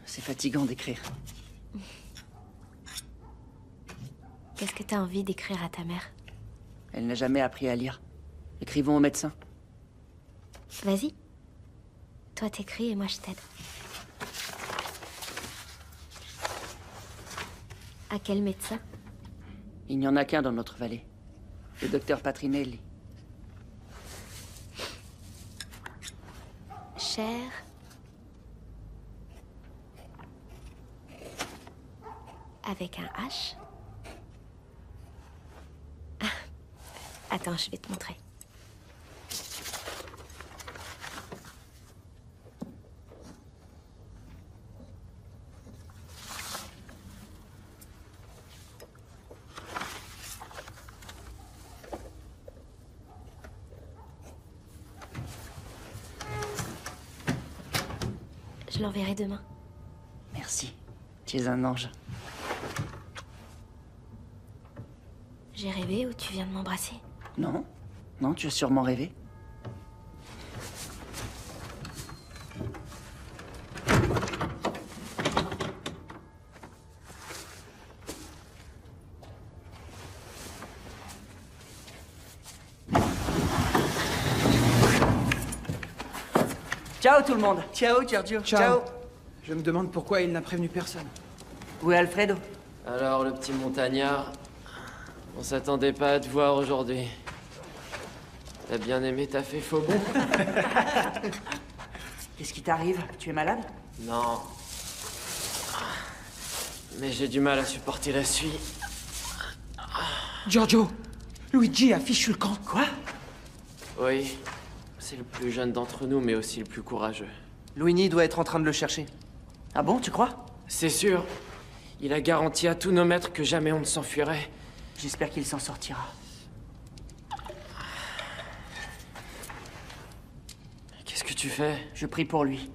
C'est fatigant d'écrire. Qu'est-ce que t'as envie d'écrire à ta mère? Elle n'a jamais appris à lire. Écrivons au médecin. Vas-y. Toi t'écris et moi je t'aide. À quel médecin? Il n'y en a qu'un dans notre vallée. Le docteur Patrinelli. Cher. Avec un H. Ah. Attends, je vais te montrer. Je l'enverrai demain. Merci. Tu es un ange. J'ai rêvé ou tu viens de m'embrasser? Non. Non, tu as sûrement rêvé. Ciao tout le monde. Ciao, Giorgio. Ciao. Je me demande pourquoi il n'a prévenu personne. Où est Alfredo? Alors, le petit montagnard, on s'attendait pas à te voir aujourd'hui. T'as bien aimé ta fée faux bon? Qu'est-ce qui t'arrive? Tu es malade? Non. Mais j'ai du mal à supporter la suie. Giorgio, Luigi a fichu le camp. Quoi? Oui, c'est le plus jeune d'entre nous, mais aussi le plus courageux. Luini doit être en train de le chercher. Ah bon, tu crois? C'est sûr. Il a garanti à tous nos maîtres que jamais on ne s'enfuirait. J'espère qu'il s'en sortira. Qu'est-ce que tu fais? Je prie pour lui.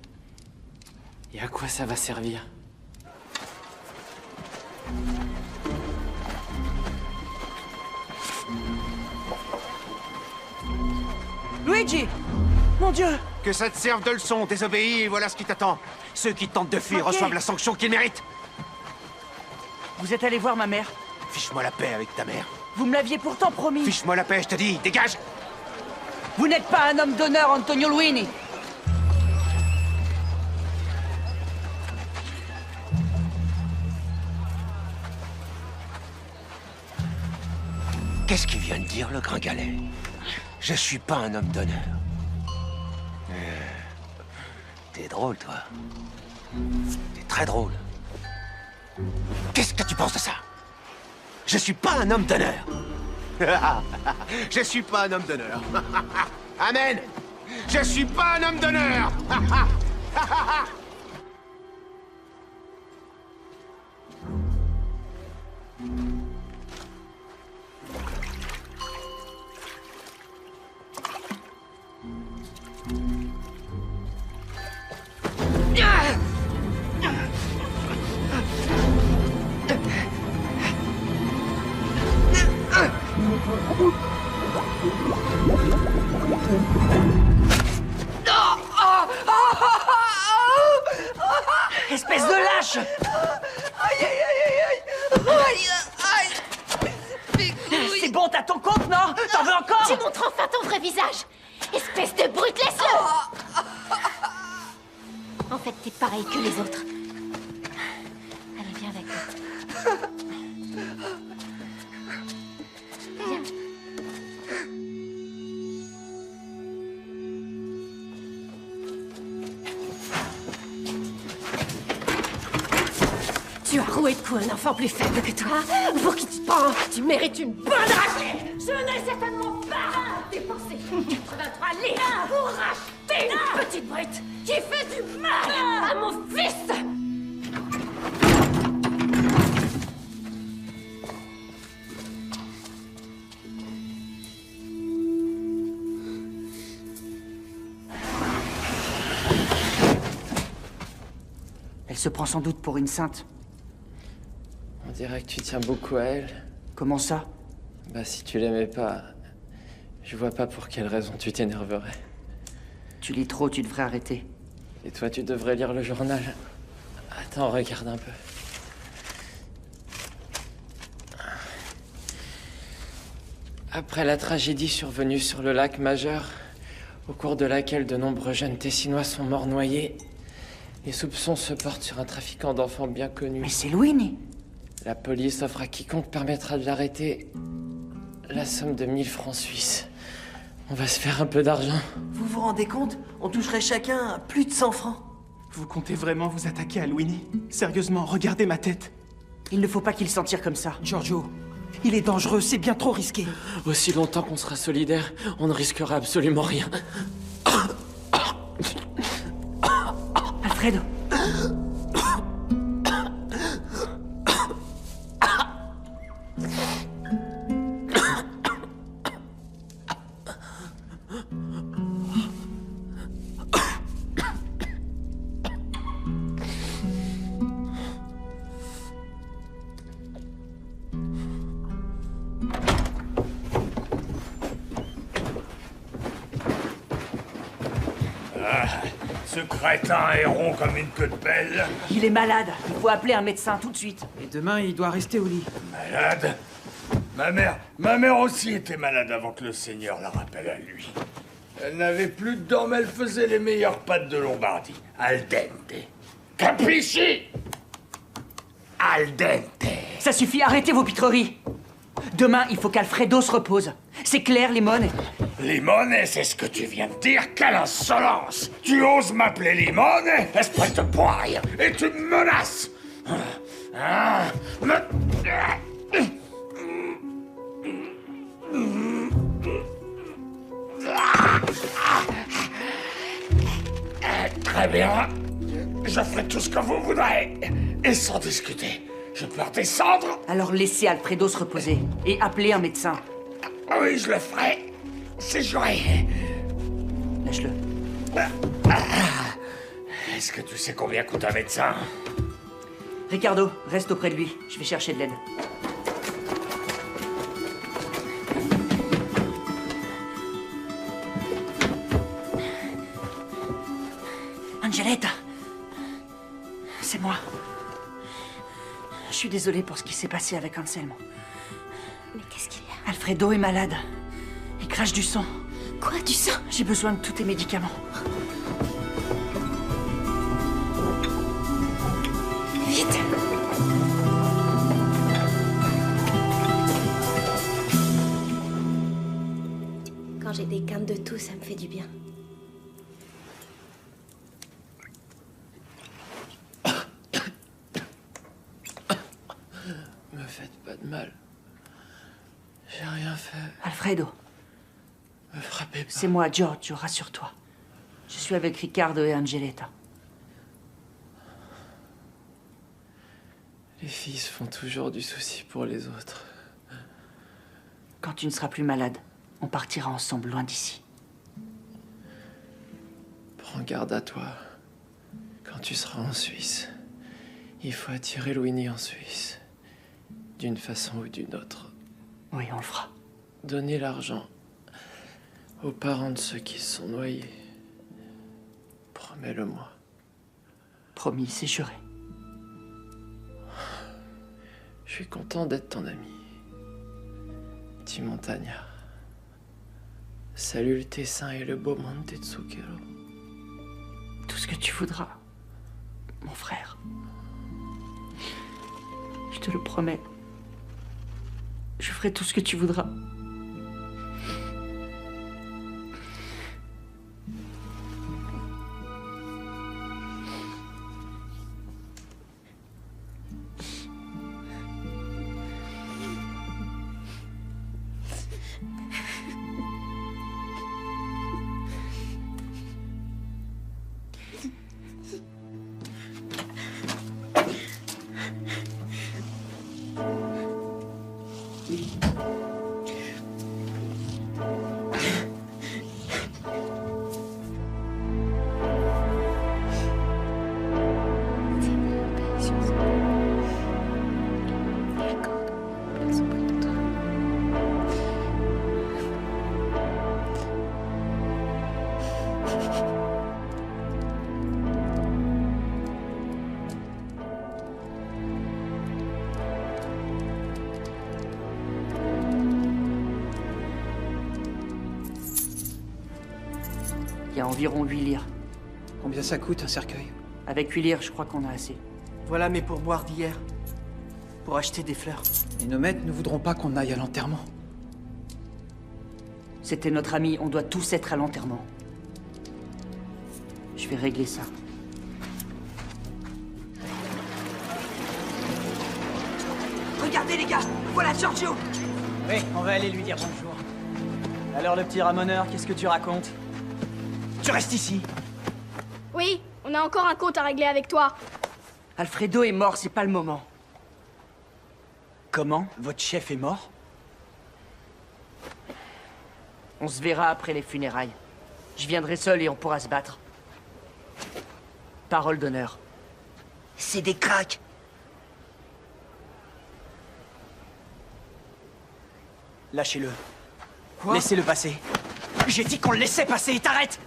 Et à quoi ça va servir? Luigi! Mon Dieu! Que ça te serve de leçon, désobéis et voilà ce qui t'attend. Ceux qui tentent de fuir reçoivent la sanction qu'ils méritent. Vous êtes allé voir ma mère? Fiche-moi la paix avec ta mère. Vous me l'aviez pourtant promis. Fiche-moi la paix, je te dis, dégage! Vous n'êtes pas un homme d'honneur, Antonio Luini. Qu'est-ce qu'il vient de dire, le gringalet? Je suis pas un homme d'honneur. T'es drôle, toi. T'es très drôle. Qu'est-ce que tu penses de ça? Je suis pas un homme d'honneur. Je suis pas un homme d'honneur. Amen. Je suis pas un homme d'honneur. Espèce de lâche! Aïe, aïe, aïe, aïe, aïe! Aïe, aïe! C'est bon, t'as ton compte, non? T'en veux encore? Tu montres enfin ton vrai visage! Espèce de brute, laisse-le! En fait, t'es pareil que les autres. Allez, viens avec moi. Viens. Tu as roué de coups un enfant plus faible que toi. Pour qui tu te prends? Tu mérites une bonne raclée. Je n'ai certainement pas dépensé 83 livres pour racheter une petite brute qui fait du mal à mon fils. Elle se prend sans doute pour une sainte. On dirait que tu tiens beaucoup à elle. Comment ça? Bah si tu l'aimais pas, je vois pas pour quelle raison tu t'énerverais. Tu lis trop, tu devrais arrêter. Et toi, tu devrais lire le journal. Attends, regarde un peu. Après la tragédie survenue sur le lac Majeur, au cours de laquelle de nombreux jeunes Tessinois sont morts noyés, les soupçons se portent sur un trafiquant d'enfants bien connu. Mais c'est Luini! La police offre à quiconque permettra de l'arrêter la somme de 1000 francs suisses. On va se faire un peu d'argent. Vous vous rendez compte? On toucherait chacun plus de 100 francs. Vous comptez vraiment vous attaquer à Luini? Sérieusement, regardez ma tête. Il ne faut pas qu'il s'en tire comme ça. Giorgio, il est dangereux, c'est bien trop risqué. Aussi longtemps qu'on sera solidaires, on ne risquera absolument rien. Alfredo! Ce crétin est rond comme une queue de pelle. Il est malade. Il faut appeler un médecin tout de suite. Et demain, il doit rester au lit. Malade? Ma mère aussi était malade avant que le Seigneur la rappelle à lui. Elle n'avait plus de dents, mais elle faisait les meilleures pâtes de Lombardie. Al dente. Capisci? Al dente. Ça suffit, arrêtez vos pitreries. Demain, il faut qu'Alfredo se repose. C'est clair, Limone? Limone, c'est ce que tu viens de dire? Quelle insolence! Tu oses m'appeler Limone, espèce de poire, et tu me menaces! Très bien. Je ferai tout ce que vous voudrez. Et sans discuter. Je peux redescendre? Alors laissez Alfredo se reposer. Et appelez un médecin. Ah oui, je le ferai. C'est juré. Lâche-le. Est-ce que tu sais combien coûte un médecin? Ricardo, reste auprès de lui. Je vais chercher de l'aide. Angeletta! C'est moi. Je suis désolé pour ce qui s'est passé avec Anselmo. Mais qu'est-ce qu'il y a? Alfredo est malade. Il crache du sang. Quoi, du sang? J'ai besoin de tous tes médicaments. Vite! Quand j'ai des quintes de tout, ça me fait du bien. Me faites pas de mal. J'ai rien fait. Alfredo. Me frappez pas. C'est moi, Giorgio, rassure-toi. Je suis avec Ricardo et Angeletta. Les filles se font toujours du souci pour les autres. Quand tu ne seras plus malade, on partira ensemble loin d'ici. Prends garde à toi. Quand tu seras en Suisse, il faut attirer Luini en Suisse. D'une façon ou d'une autre. Oui, on le fera. Donner l'argent aux parents de ceux qui se sont noyés. Promets-le-moi. Promis, c'est juré. suis content d'être ton ami. Petit montagnard. Salut le Tessin et le beau monde Tetsukero. Tout ce que tu voudras, mon frère. Je te le promets. Je ferai tout ce que tu voudras. Il y a environ 8 lyres. Combien ça coûte un cercueil? Avec 8 lyres, je crois qu'on a assez. Voilà mes pourboires d'hier. Pour acheter des fleurs. Et nos maîtres ne voudront pas qu'on aille à l'enterrement. C'était notre ami, on doit tous être à l'enterrement. Je vais régler ça. Regardez les gars, voilà Giorgio. Oui, on va aller lui dire bonjour. Alors le petit ramoneur, qu'est-ce que tu racontes? Tu restes ici. Oui, on a encore un compte à régler avec toi. Alfredo est mort, c'est pas le moment. Comment? Votre chef est mort? On se verra après les funérailles. Je viendrai seul et on pourra se battre. Parole d'honneur. C'est des cracks. Lâchez-le. Laissez-le passer. J'ai dit qu'on le laissait passer, t'arrêtes!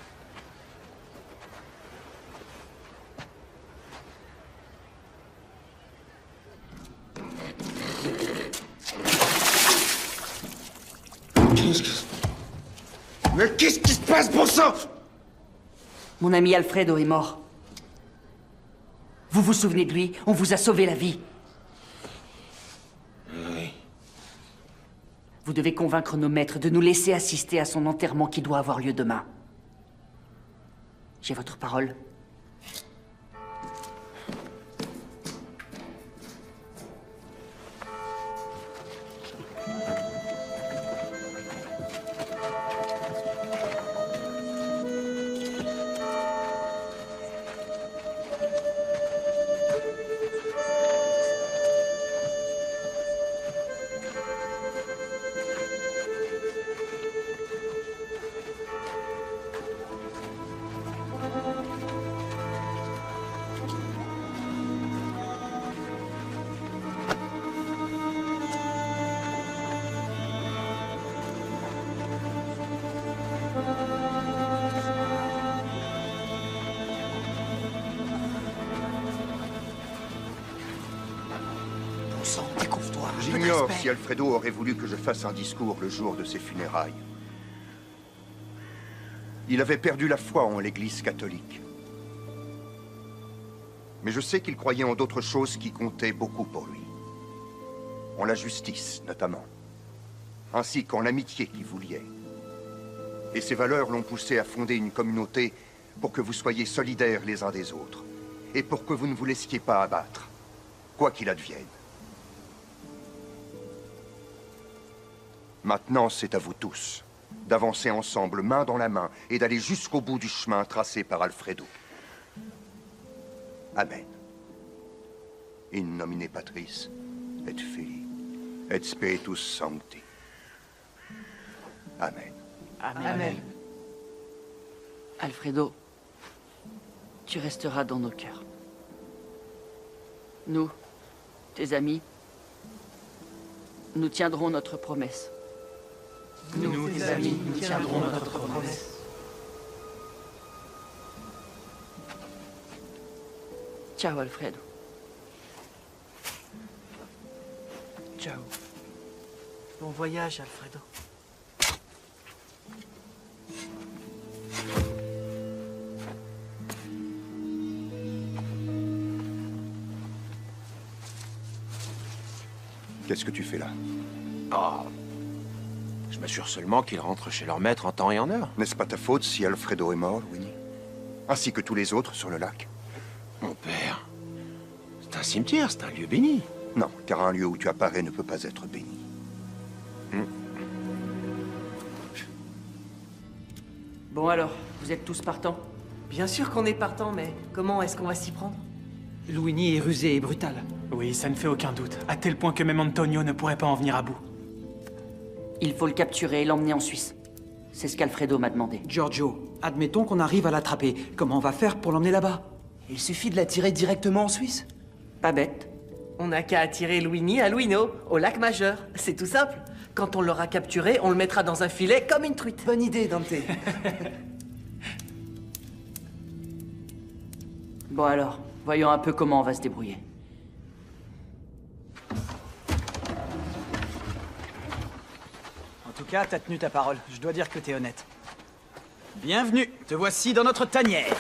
Mais qu'est-ce qui se passe, bon sang? Mon ami Alfredo est mort. Vous vous souvenez de lui? On vous a sauvé la vie. Oui. Vous devez convaincre nos maîtres de nous laisser assister à son enterrement qui doit avoir lieu demain. J'ai votre parole. J'ignore si Alfredo aurait voulu que je fasse un discours le jour de ses funérailles. Il avait perdu la foi en l'Église catholique. Mais je sais qu'il croyait en d'autres choses qui comptaient beaucoup pour lui. En la justice, notamment. Ainsi qu'en l'amitié qui vous liait. Et ces valeurs l'ont poussé à fonder une communauté pour que vous soyez solidaires les uns des autres. Et pour que vous ne vous laissiez pas abattre, quoi qu'il advienne. Maintenant, c'est à vous tous d'avancer ensemble, main dans la main, et d'aller jusqu'au bout du chemin tracé par Alfredo. Amen. In nomine Patris, et Filii, et Spiritus Sancti. Amen. Amen. Amen. Alfredo, tu resteras dans nos cœurs. Nous, tes amis, nous tiendrons notre promesse. Nous, tes amis, nous tiendrons notre promesse. Ciao, Alfredo. Ciao. Bon voyage, Alfredo. Qu'est-ce que tu fais là? Oh. Je m'assure seulement qu'ils rentrent chez leur maître en temps et en heure. N'est-ce pas ta faute si Alfredo est mort, Winnie? Ainsi que tous les autres sur le lac? Mon père, c'est un cimetière, c'est un lieu béni. Non, car un lieu où tu apparais ne peut pas être béni. Bon alors, vous êtes tous partants? Bien sûr qu'on est partant, mais comment est-ce qu'on va s'y prendre? Luini est rusé et brutal. Oui, ça ne fait aucun doute. À tel point que même Antonio ne pourrait pas en venir à bout. Il faut le capturer et l'emmener en Suisse. C'est ce qu'Alfredo m'a demandé. Giorgio, admettons qu'on arrive à l'attraper. Comment on va faire pour l'emmener là-bas? Il suffit de l'attirer directement en Suisse. Pas bête. On n'a qu'à attirer Luini à Luino, au lac Majeur. C'est tout simple. Quand on l'aura capturé, on le mettra dans un filet comme une truite. Bonne idée, Dante. Bon alors, voyons un peu comment on va se débrouiller. En tout cas, t'as tenu ta parole. Je dois dire que t'es honnête. Bienvenue, te voici dans notre tanière.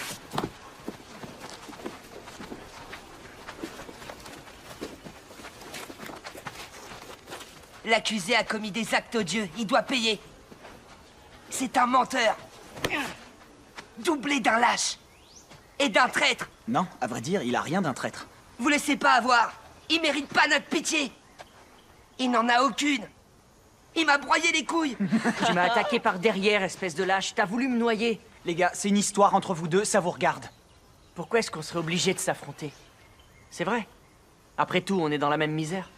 L'accusé a commis des actes odieux. Il doit payer. C'est un menteur. Doublé d'un lâche. Et d'un traître. Non, à vrai dire, il a rien d'un traître. Vous laissez pas avoir. Il mérite pas notre pitié. Il n'en a aucune. Il m'a broyé les couilles. Tu m'as attaqué par derrière, espèce de lâche. T'as voulu me noyer. Les gars, c'est une histoire entre vous deux, ça vous regarde. Pourquoi est-ce qu'on serait obligé de s'affronter? C'est vrai. Après tout, on est dans la même misère.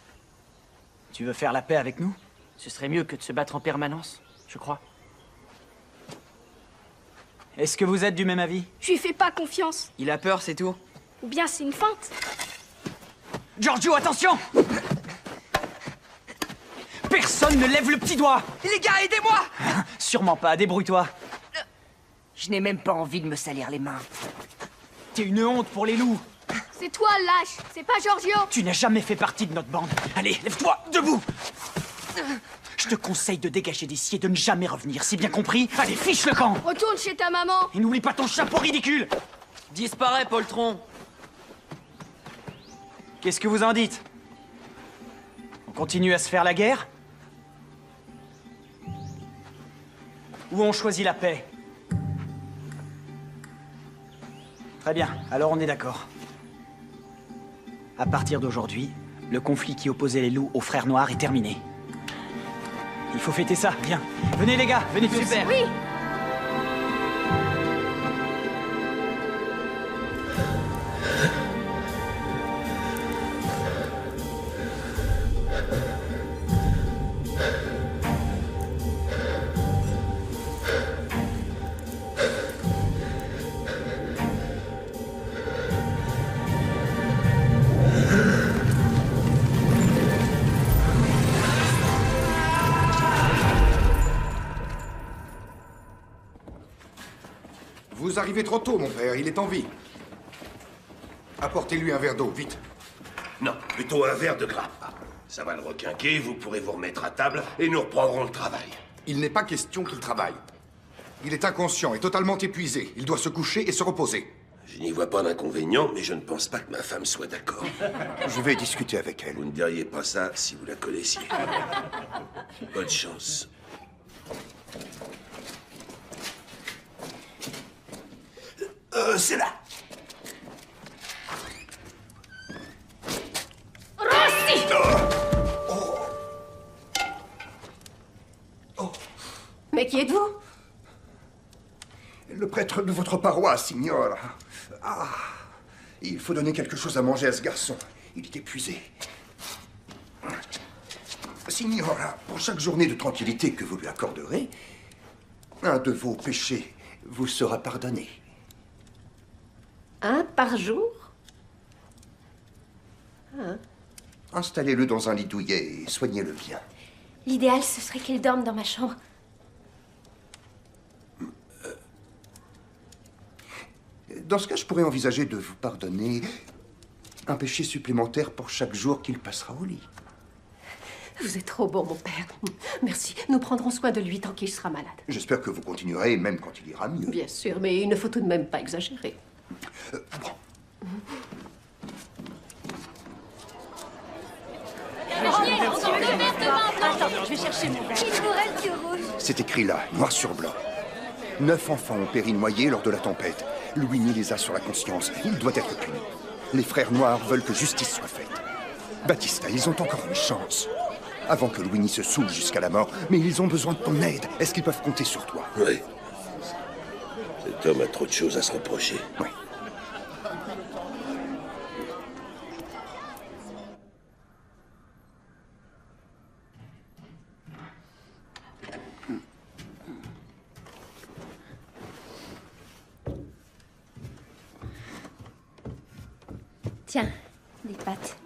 Tu veux faire la paix avec nous? Ce serait mieux que de se battre en permanence, je crois. Est-ce que vous êtes du même avis? Je lui fais pas confiance. Il a peur, c'est tout. Ou bien c'est une feinte. Giorgio, attention! Personne ne lève le petit doigt! Les gars, aidez-moi! Sûrement pas, débrouille-toi. Je n'ai même pas envie de me salir les mains. T'es une honte pour les loups. C'est toi, lâche. C'est pas Giorgio. Tu n'as jamais fait partie de notre bande. Allez, lève-toi, debout! Je te conseille de dégager d'ici et de ne jamais revenir, c'est bien compris? Allez, fiche le camp! Retourne chez ta maman. Et n'oublie pas ton chapeau ridicule! Disparais, poltron. Qu'est-ce que vous en dites? On continue à se faire la guerre? Ou on choisit la paix? Très bien, alors on est d'accord. À partir d'aujourd'hui, le conflit qui opposait les loups aux frères noirs est terminé. Il faut fêter ça, viens. Venez les gars, venez tous. Super. Oui. Vous arrivez trop tôt, mon père. Il est en vie. Apportez-lui un verre d'eau, vite. Non, plutôt un verre de grappe. Ça va le requinquer, vous pourrez vous remettre à table et nous reprendrons le travail. Il n'est pas question qu'il travaille. Il est inconscient et totalement épuisé. Il doit se coucher et se reposer. Je n'y vois pas d'inconvénient, mais je ne pense pas que ma femme soit d'accord. Je vais discuter avec elle. Vous ne diriez pas ça si vous la connaissiez. Bonne chance. C'est là. Rossi! Mais qui êtes-vous? Le prêtre de votre paroisse, signor. Ah, il faut donner quelque chose à manger à ce garçon. Il est épuisé. Signora, pour chaque journée de tranquillité que vous lui accorderez, un de vos péchés vous sera pardonné. Un par jour? Hein? Installez-le dans un lit douillet et soignez-le bien. L'idéal, ce serait qu'il dorme dans ma chambre. Dans ce cas, je pourrais envisager de vous pardonner un péché supplémentaire pour chaque jour qu'il passera au lit. Vous êtes trop bon, mon père. Merci. Nous prendrons soin de lui tant qu'il sera malade. J'espère que vous continuerez, même quand il ira mieux. Bien sûr, mais il ne faut tout de même pas exagérer. Bon. Attends, je vais chercher mon verre. Il vous reste du rouge. C'est écrit là, noir sur blanc. 9 enfants ont péri noyés lors de la tempête. Louini les a sur la conscience. Il doit être puni. Les frères noirs veulent que justice soit faite. Batista, ils ont encore une chance. Avant que Louini se saoule jusqu'à la mort, mais ils ont besoin de ton aide. Est-ce qu'ils peuvent compter sur toi? Oui. Cet homme a trop de choses à se reprocher. Oui. Tiens, des pâtes.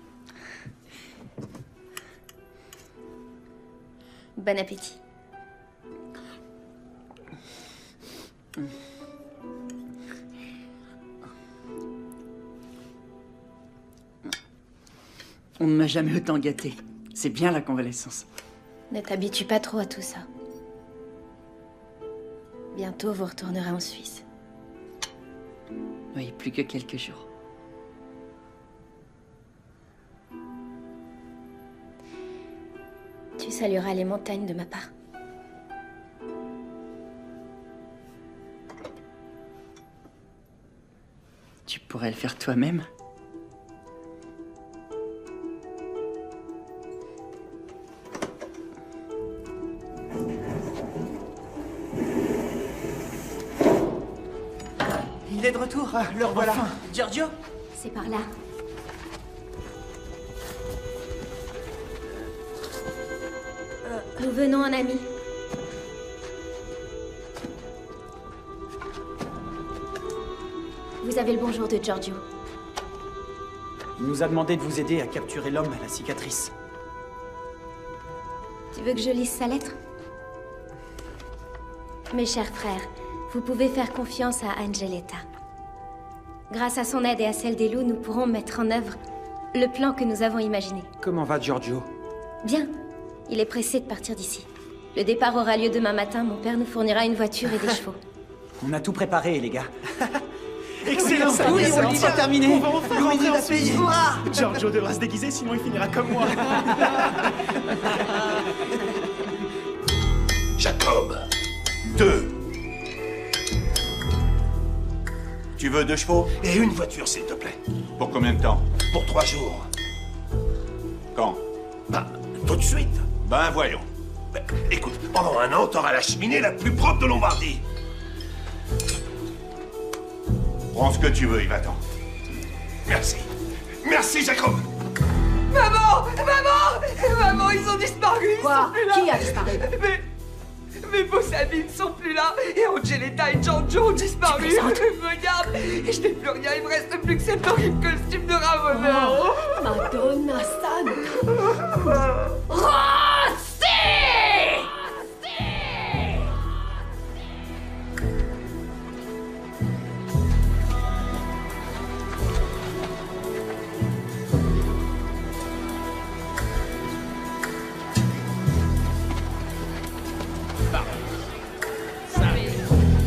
Bon appétit. On ne m'a jamais autant gâté. C'est bien la convalescence. Ne t'habitue pas trop à tout ça. Bientôt, vous retournerez en Suisse. Oui, plus que quelques jours. Tu salueras les montagnes de ma part. Tu pourrais le faire toi-même. Il est de retour. Ah, le revoilà. Enfin. Giorgio? C'est par là. Nous venons en ami. Vous avez le bonjour de Giorgio. Il nous a demandé de vous aider à capturer l'homme à la cicatrice. Tu veux que je lise sa lettre? Mes chers frères, vous pouvez faire confiance à Angeletta. Grâce à son aide et à celle des loups, nous pourrons mettre en œuvre le plan que nous avons imaginé. Comment va Giorgio? Bien. Il est pressé de partir d'ici. Le départ aura lieu demain matin. Mon père nous fournira une voiture et des chevaux. On a tout préparé, les gars. Excellent! Oui, on va terminer. On va enfin rentrer en Suisse. Giorgio devra se déguiser, sinon il finira comme moi. Jacob, 2. Tu veux 2 chevaux? Et une voiture, s'il te plaît. Pour combien de temps? Pour 3 jours. Quand? Bah, tout de suite. Ben voyons. Ben, écoute, pendant 1 an, t'auras la cheminée la plus propre de Lombardie. Prends ce que tu veux, Yvatan. Merci. Merci, Jacob. Maman! Maman! Maman, ils ont disparu! Quoi? Qui a disparu? Mes beaux amis ne sont plus là! Et Angeletta et Giorgio ont disparu! Regarde! Et je n'ai plus rien, il me reste plus que cet horrible costume de ramoneur! Oh, Madonna Santa! Rossi!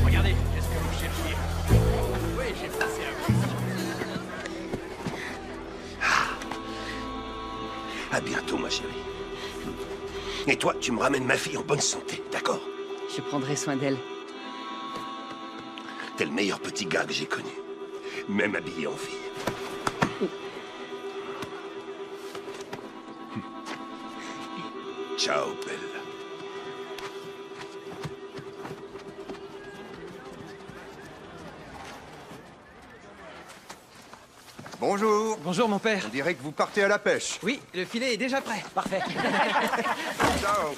Regardez, qu'est-ce que vous cherchiez? Oui, j'ai pensé à vous. À bientôt, ma chérie. Et toi, tu me ramènes ma fille en bonne santé, d'accord? Je prendrai soin d'elle. T'es le meilleur petit gars que j'ai connu. Même habillé en fille. Ciao, belle. Bonjour. Bonjour, mon père. On dirait que vous partez à la pêche. Oui, le filet est déjà prêt. Parfait. Ciao.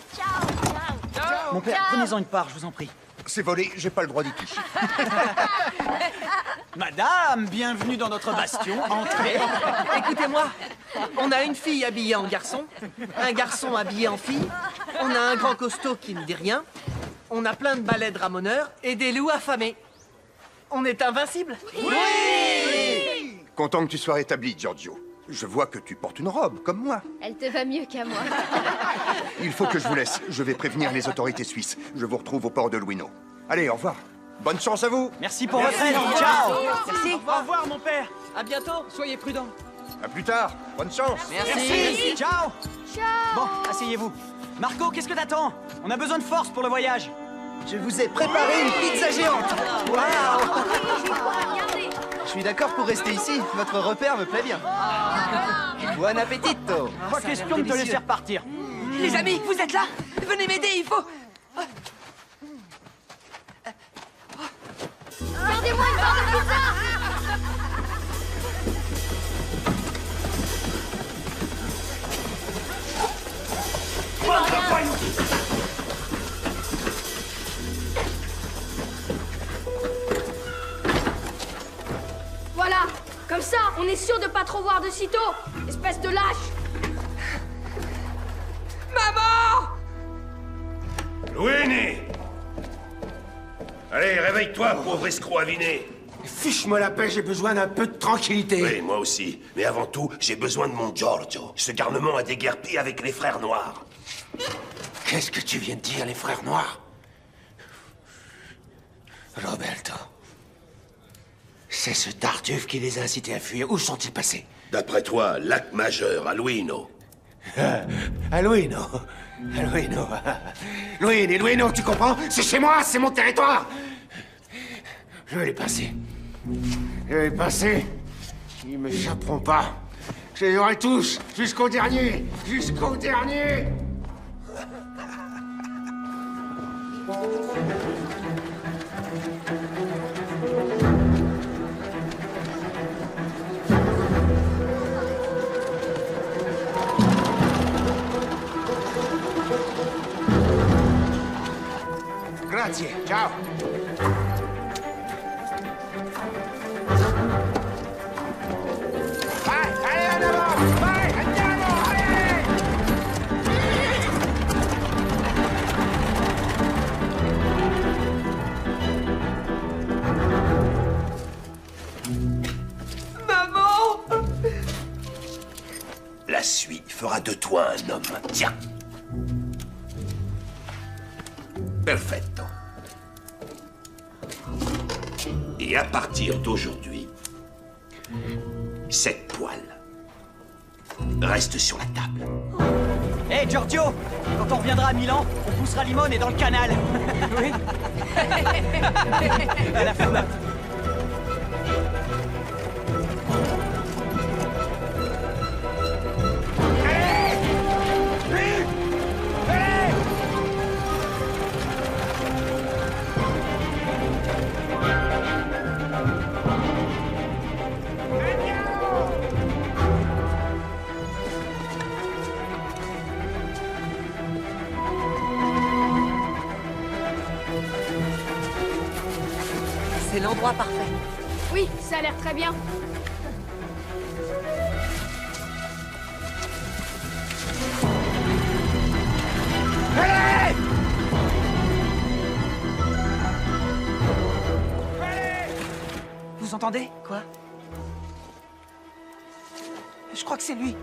Mon père, prenez-en une part, je vous en prie. C'est volé, j'ai pas le droit d'y toucher. Madame, bienvenue dans notre bastion. Entrez. Écoutez-moi, on a une fille habillée en garçon, un garçon habillé en fille, on a un grand costaud qui ne dit rien, on a plein de balais de ramoneurs et des loups affamés. On est invincible. Content que tu sois rétabli, Giorgio. Je vois que tu portes une robe, comme moi. Elle te va mieux qu'à moi. Il faut que je vous laisse. Je vais prévenir les autorités suisses. Je vous retrouve au port de Luino. Allez, au revoir. Bonne chance à vous. Merci pour votre aide. Ciao. Merci. Au revoir, mon père. À bientôt. Soyez prudents. À plus tard. Bonne chance. Merci. Ciao. Ciao. Bon, asseyez-vous. Marco, qu'est-ce que t'attends? On a besoin de force pour le voyage. Je vous ai préparé une pizza géante. Waouh. Je suis d'accord pour rester ici. Votre repère me plaît bien. Bon appétito. Pas question de te laisser repartir. Les amis, vous êtes là? Venez m'aider, il faut... Gardez-moi une barre de pizza. Voilà, comme ça, on est sûr de pas trop voir de sitôt, espèce de lâche. Maman! Luini! Allez, réveille-toi, pauvre escroc aviné. Fiche-moi la paix, j'ai besoin d'un peu de tranquillité. Oui, moi aussi. Mais avant tout, j'ai besoin de mon Giorgio. Ce garnement a déguerpi avec les frères noirs. Qu'est-ce que tu viens de dire, les frères noirs? Roberto. C'est ce Tartuffe qui les a incités à fuir. Où sont-ils passés? D'après toi, lac majeur, à Luino. À Luino. À Luino. Luino, tu comprends? C'est chez moi, c'est mon territoire. Je vais les passer. Je vais les passer. Ils m'échapperont pas. Je les aurai tous, jusqu'au dernier. Jusqu'au dernier. Grazie, ciao. Vai, allez en avant, vai, andiamo, allez. Maman! La suie fera de toi un homme. Tiens. Perfetto. Et à partir d'aujourd'hui, cette poêle reste sur la table. Hé, Giorgio, quand on reviendra à Milan, on poussera Limone dans le canal. Oui. À la flotte. C'est l'endroit parfait. Oui, ça a l'air très bien. Allez! Vous entendez? Quoi? Je crois que c'est lui.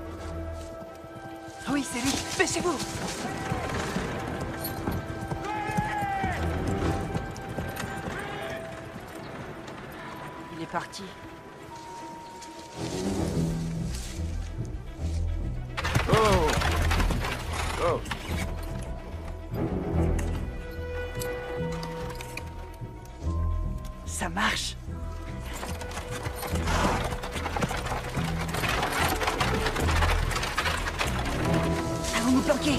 Oui, c'est lui. Baissez-vous! Il est parti. Oh! Oh! Ça marche. Allons nous planquer.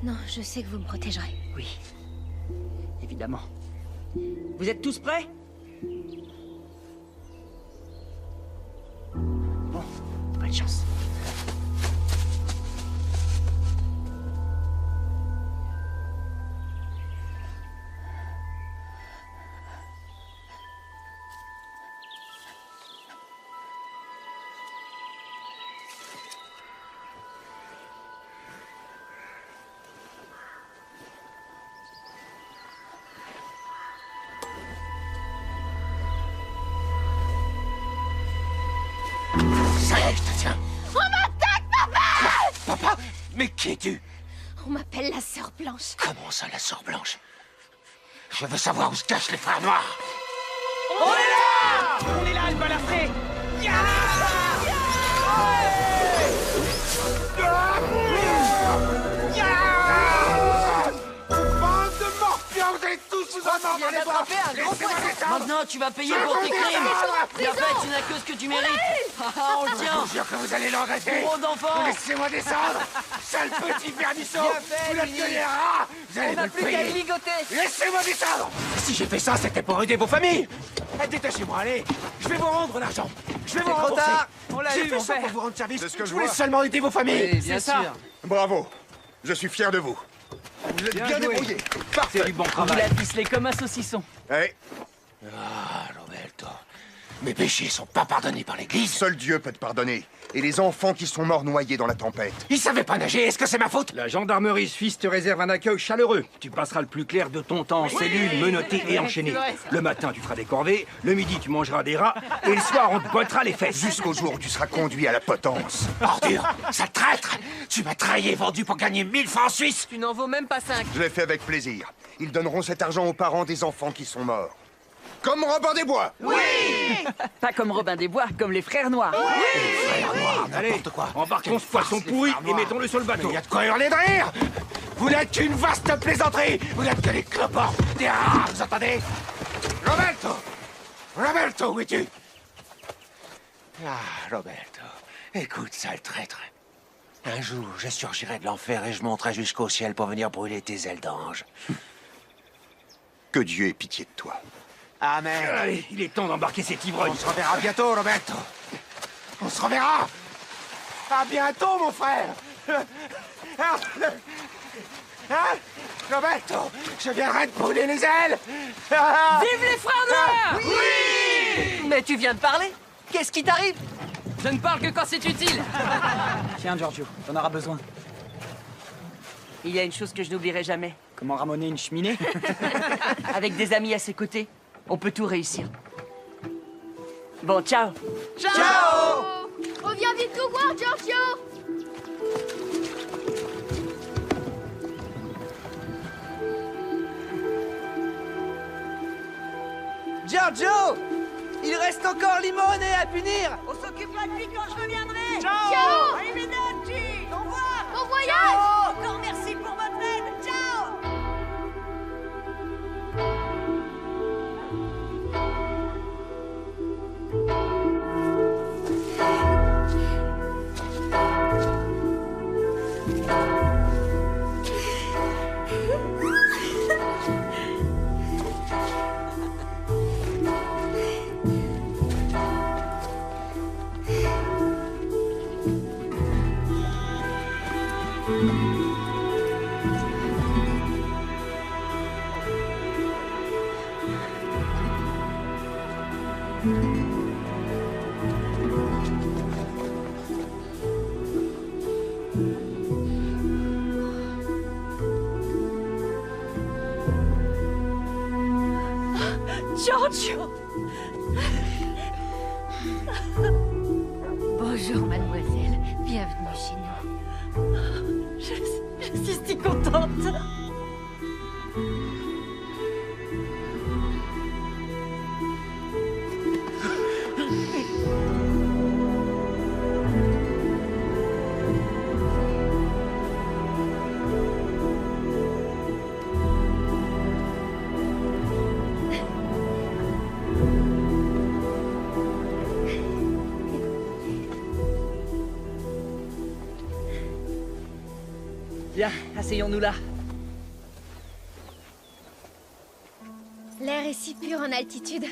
Non, je sais que vous me protégerez. Oui. Évidemment. Vous êtes tous prêts? Bon, bonne chance. Ça y est, je te tiens. On m'attaque, papa! Papa? Mais qui es-tu? On m'appelle la Sœur Blanche. Comment ça, la Sœur Blanche? Je veux savoir où se cachent les frères noirs. On est là! On est là, le balafré! Bande de morpions, vous allez tous vous en Tu viens d'attraper un gros poisson. Maintenant, tu vas payer pour tes crimes. Et en fait, tu n'as que ce que tu mérites. Ah, on le tient. Je vous jure que vous allez le regretter. Trop d'enfants. Laissez-moi descendre. Sale petit vernisseau. Bien fait, Vous n'êtes que des rats. Vous allez On me n'a le plus qu'à payer. ligoter. Laissez-moi descendre. Si j'ai fait ça, c'était pour aider vos familles. Détachez-moi, allez. Je vais vous rendre l'argent. Je vais vous C'est trop rembourser. tard. On l'a J'ai eu, fait mon ça père. pour vous rendre service. C'est ce que je voulais vois. seulement aider vos familles. Oui, bien sûr. Bravo. Je suis fier de vous. Vous êtes bien débrouillés. Parfait. C'est du bon On travail. l'a ficelé comme un saucisson. Ouais. Ah, Roberto. Mes péchés sont pas pardonnés par l'Église. Seul Dieu peut te pardonner. Et les enfants qui sont morts noyés dans la tempête. Ils savaient pas nager, est-ce que c'est ma faute? La gendarmerie suisse te réserve un accueil chaleureux. Tu passeras le plus clair de ton temps en cellule, menotté et enchaîné. vrai, ça. Le matin, tu feras des corvées, le midi, tu mangeras des rats, et le soir, on te bottera les fesses. Jusqu'au jour où tu seras conduit à la potence. Ordure, sale traître. Tu m'as trahi et vendu pour gagner 1000 francs suisses. Tu n'en vaux même pas 5. Je l'ai fait avec plaisir. Ils donneront cet argent aux parents des enfants qui sont morts. Comme Robin des Bois. Pas comme Robin des Bois, comme les frères noirs. Frères noirs, Allez, n'importe quoi. embarquons ce poisson pourri et mettons-le sur le bateau. Il y a de quoi hurler de rire. Vous n'êtes qu'une vaste plaisanterie. Vous n'êtes que des cloports, des rats, vous entendez? Roberto! Roberto, où es-tu? Ah, Roberto, écoute, sale traître. Un jour, je surgirai de l'enfer et je monterai jusqu'au ciel pour venir brûler tes ailes d'ange. Que Dieu ait pitié de toi. Amen. Allez, il est temps d'embarquer cet ivrogne. On se reverra bientôt, Roberto. On se reverra. À bientôt, mon frère. Hein? Roberto, je viendrai te brûler les ailes. Vive les frères noirs! Oui! Mais tu viens de parler. Qu'est-ce qui t'arrive? Je ne parle que quand c'est utile. Tiens, Giorgio, t'en auras besoin. Il y a une chose que je n'oublierai jamais. Comment ramoner une cheminée? Avec des amis à ses côtés, on peut tout réussir. Bon, ciao. Ciao! Reviens vite nous voir, Giorgio! Giorgio! Il reste encore Limone à punir! On s'occupera de lui quand je reviendrai. Ciao! Arrivederci. Au revoir. Bon voyage! Ciao. Encore merci pour votre aide. Ciao. Giorgio! Bonjour, mademoiselle. Bienvenue chez nous. Je suis si contente. Bien. asseyons-nous là. L'air est si pur en altitude.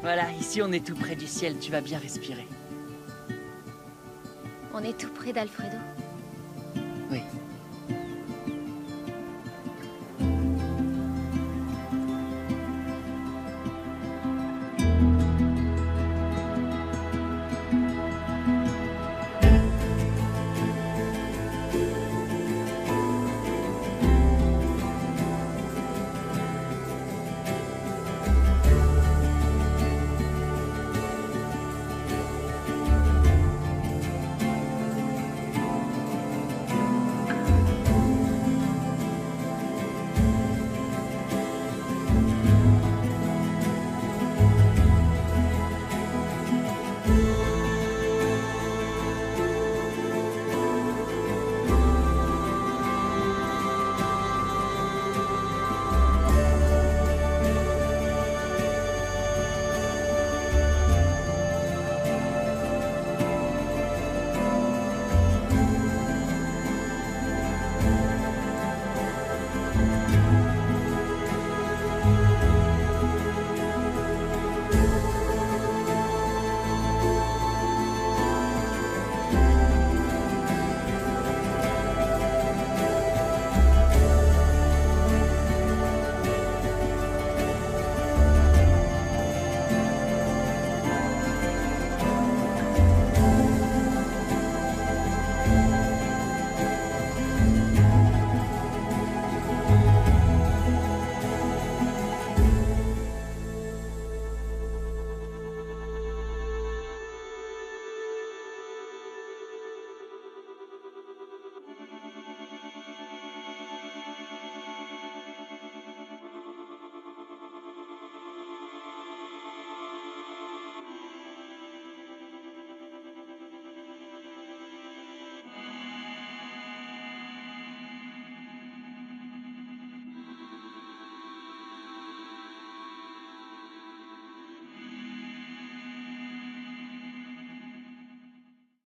Voilà, ici on est tout près du ciel, tu vas bien respirer. On est tout près d'Alfredo. Oui.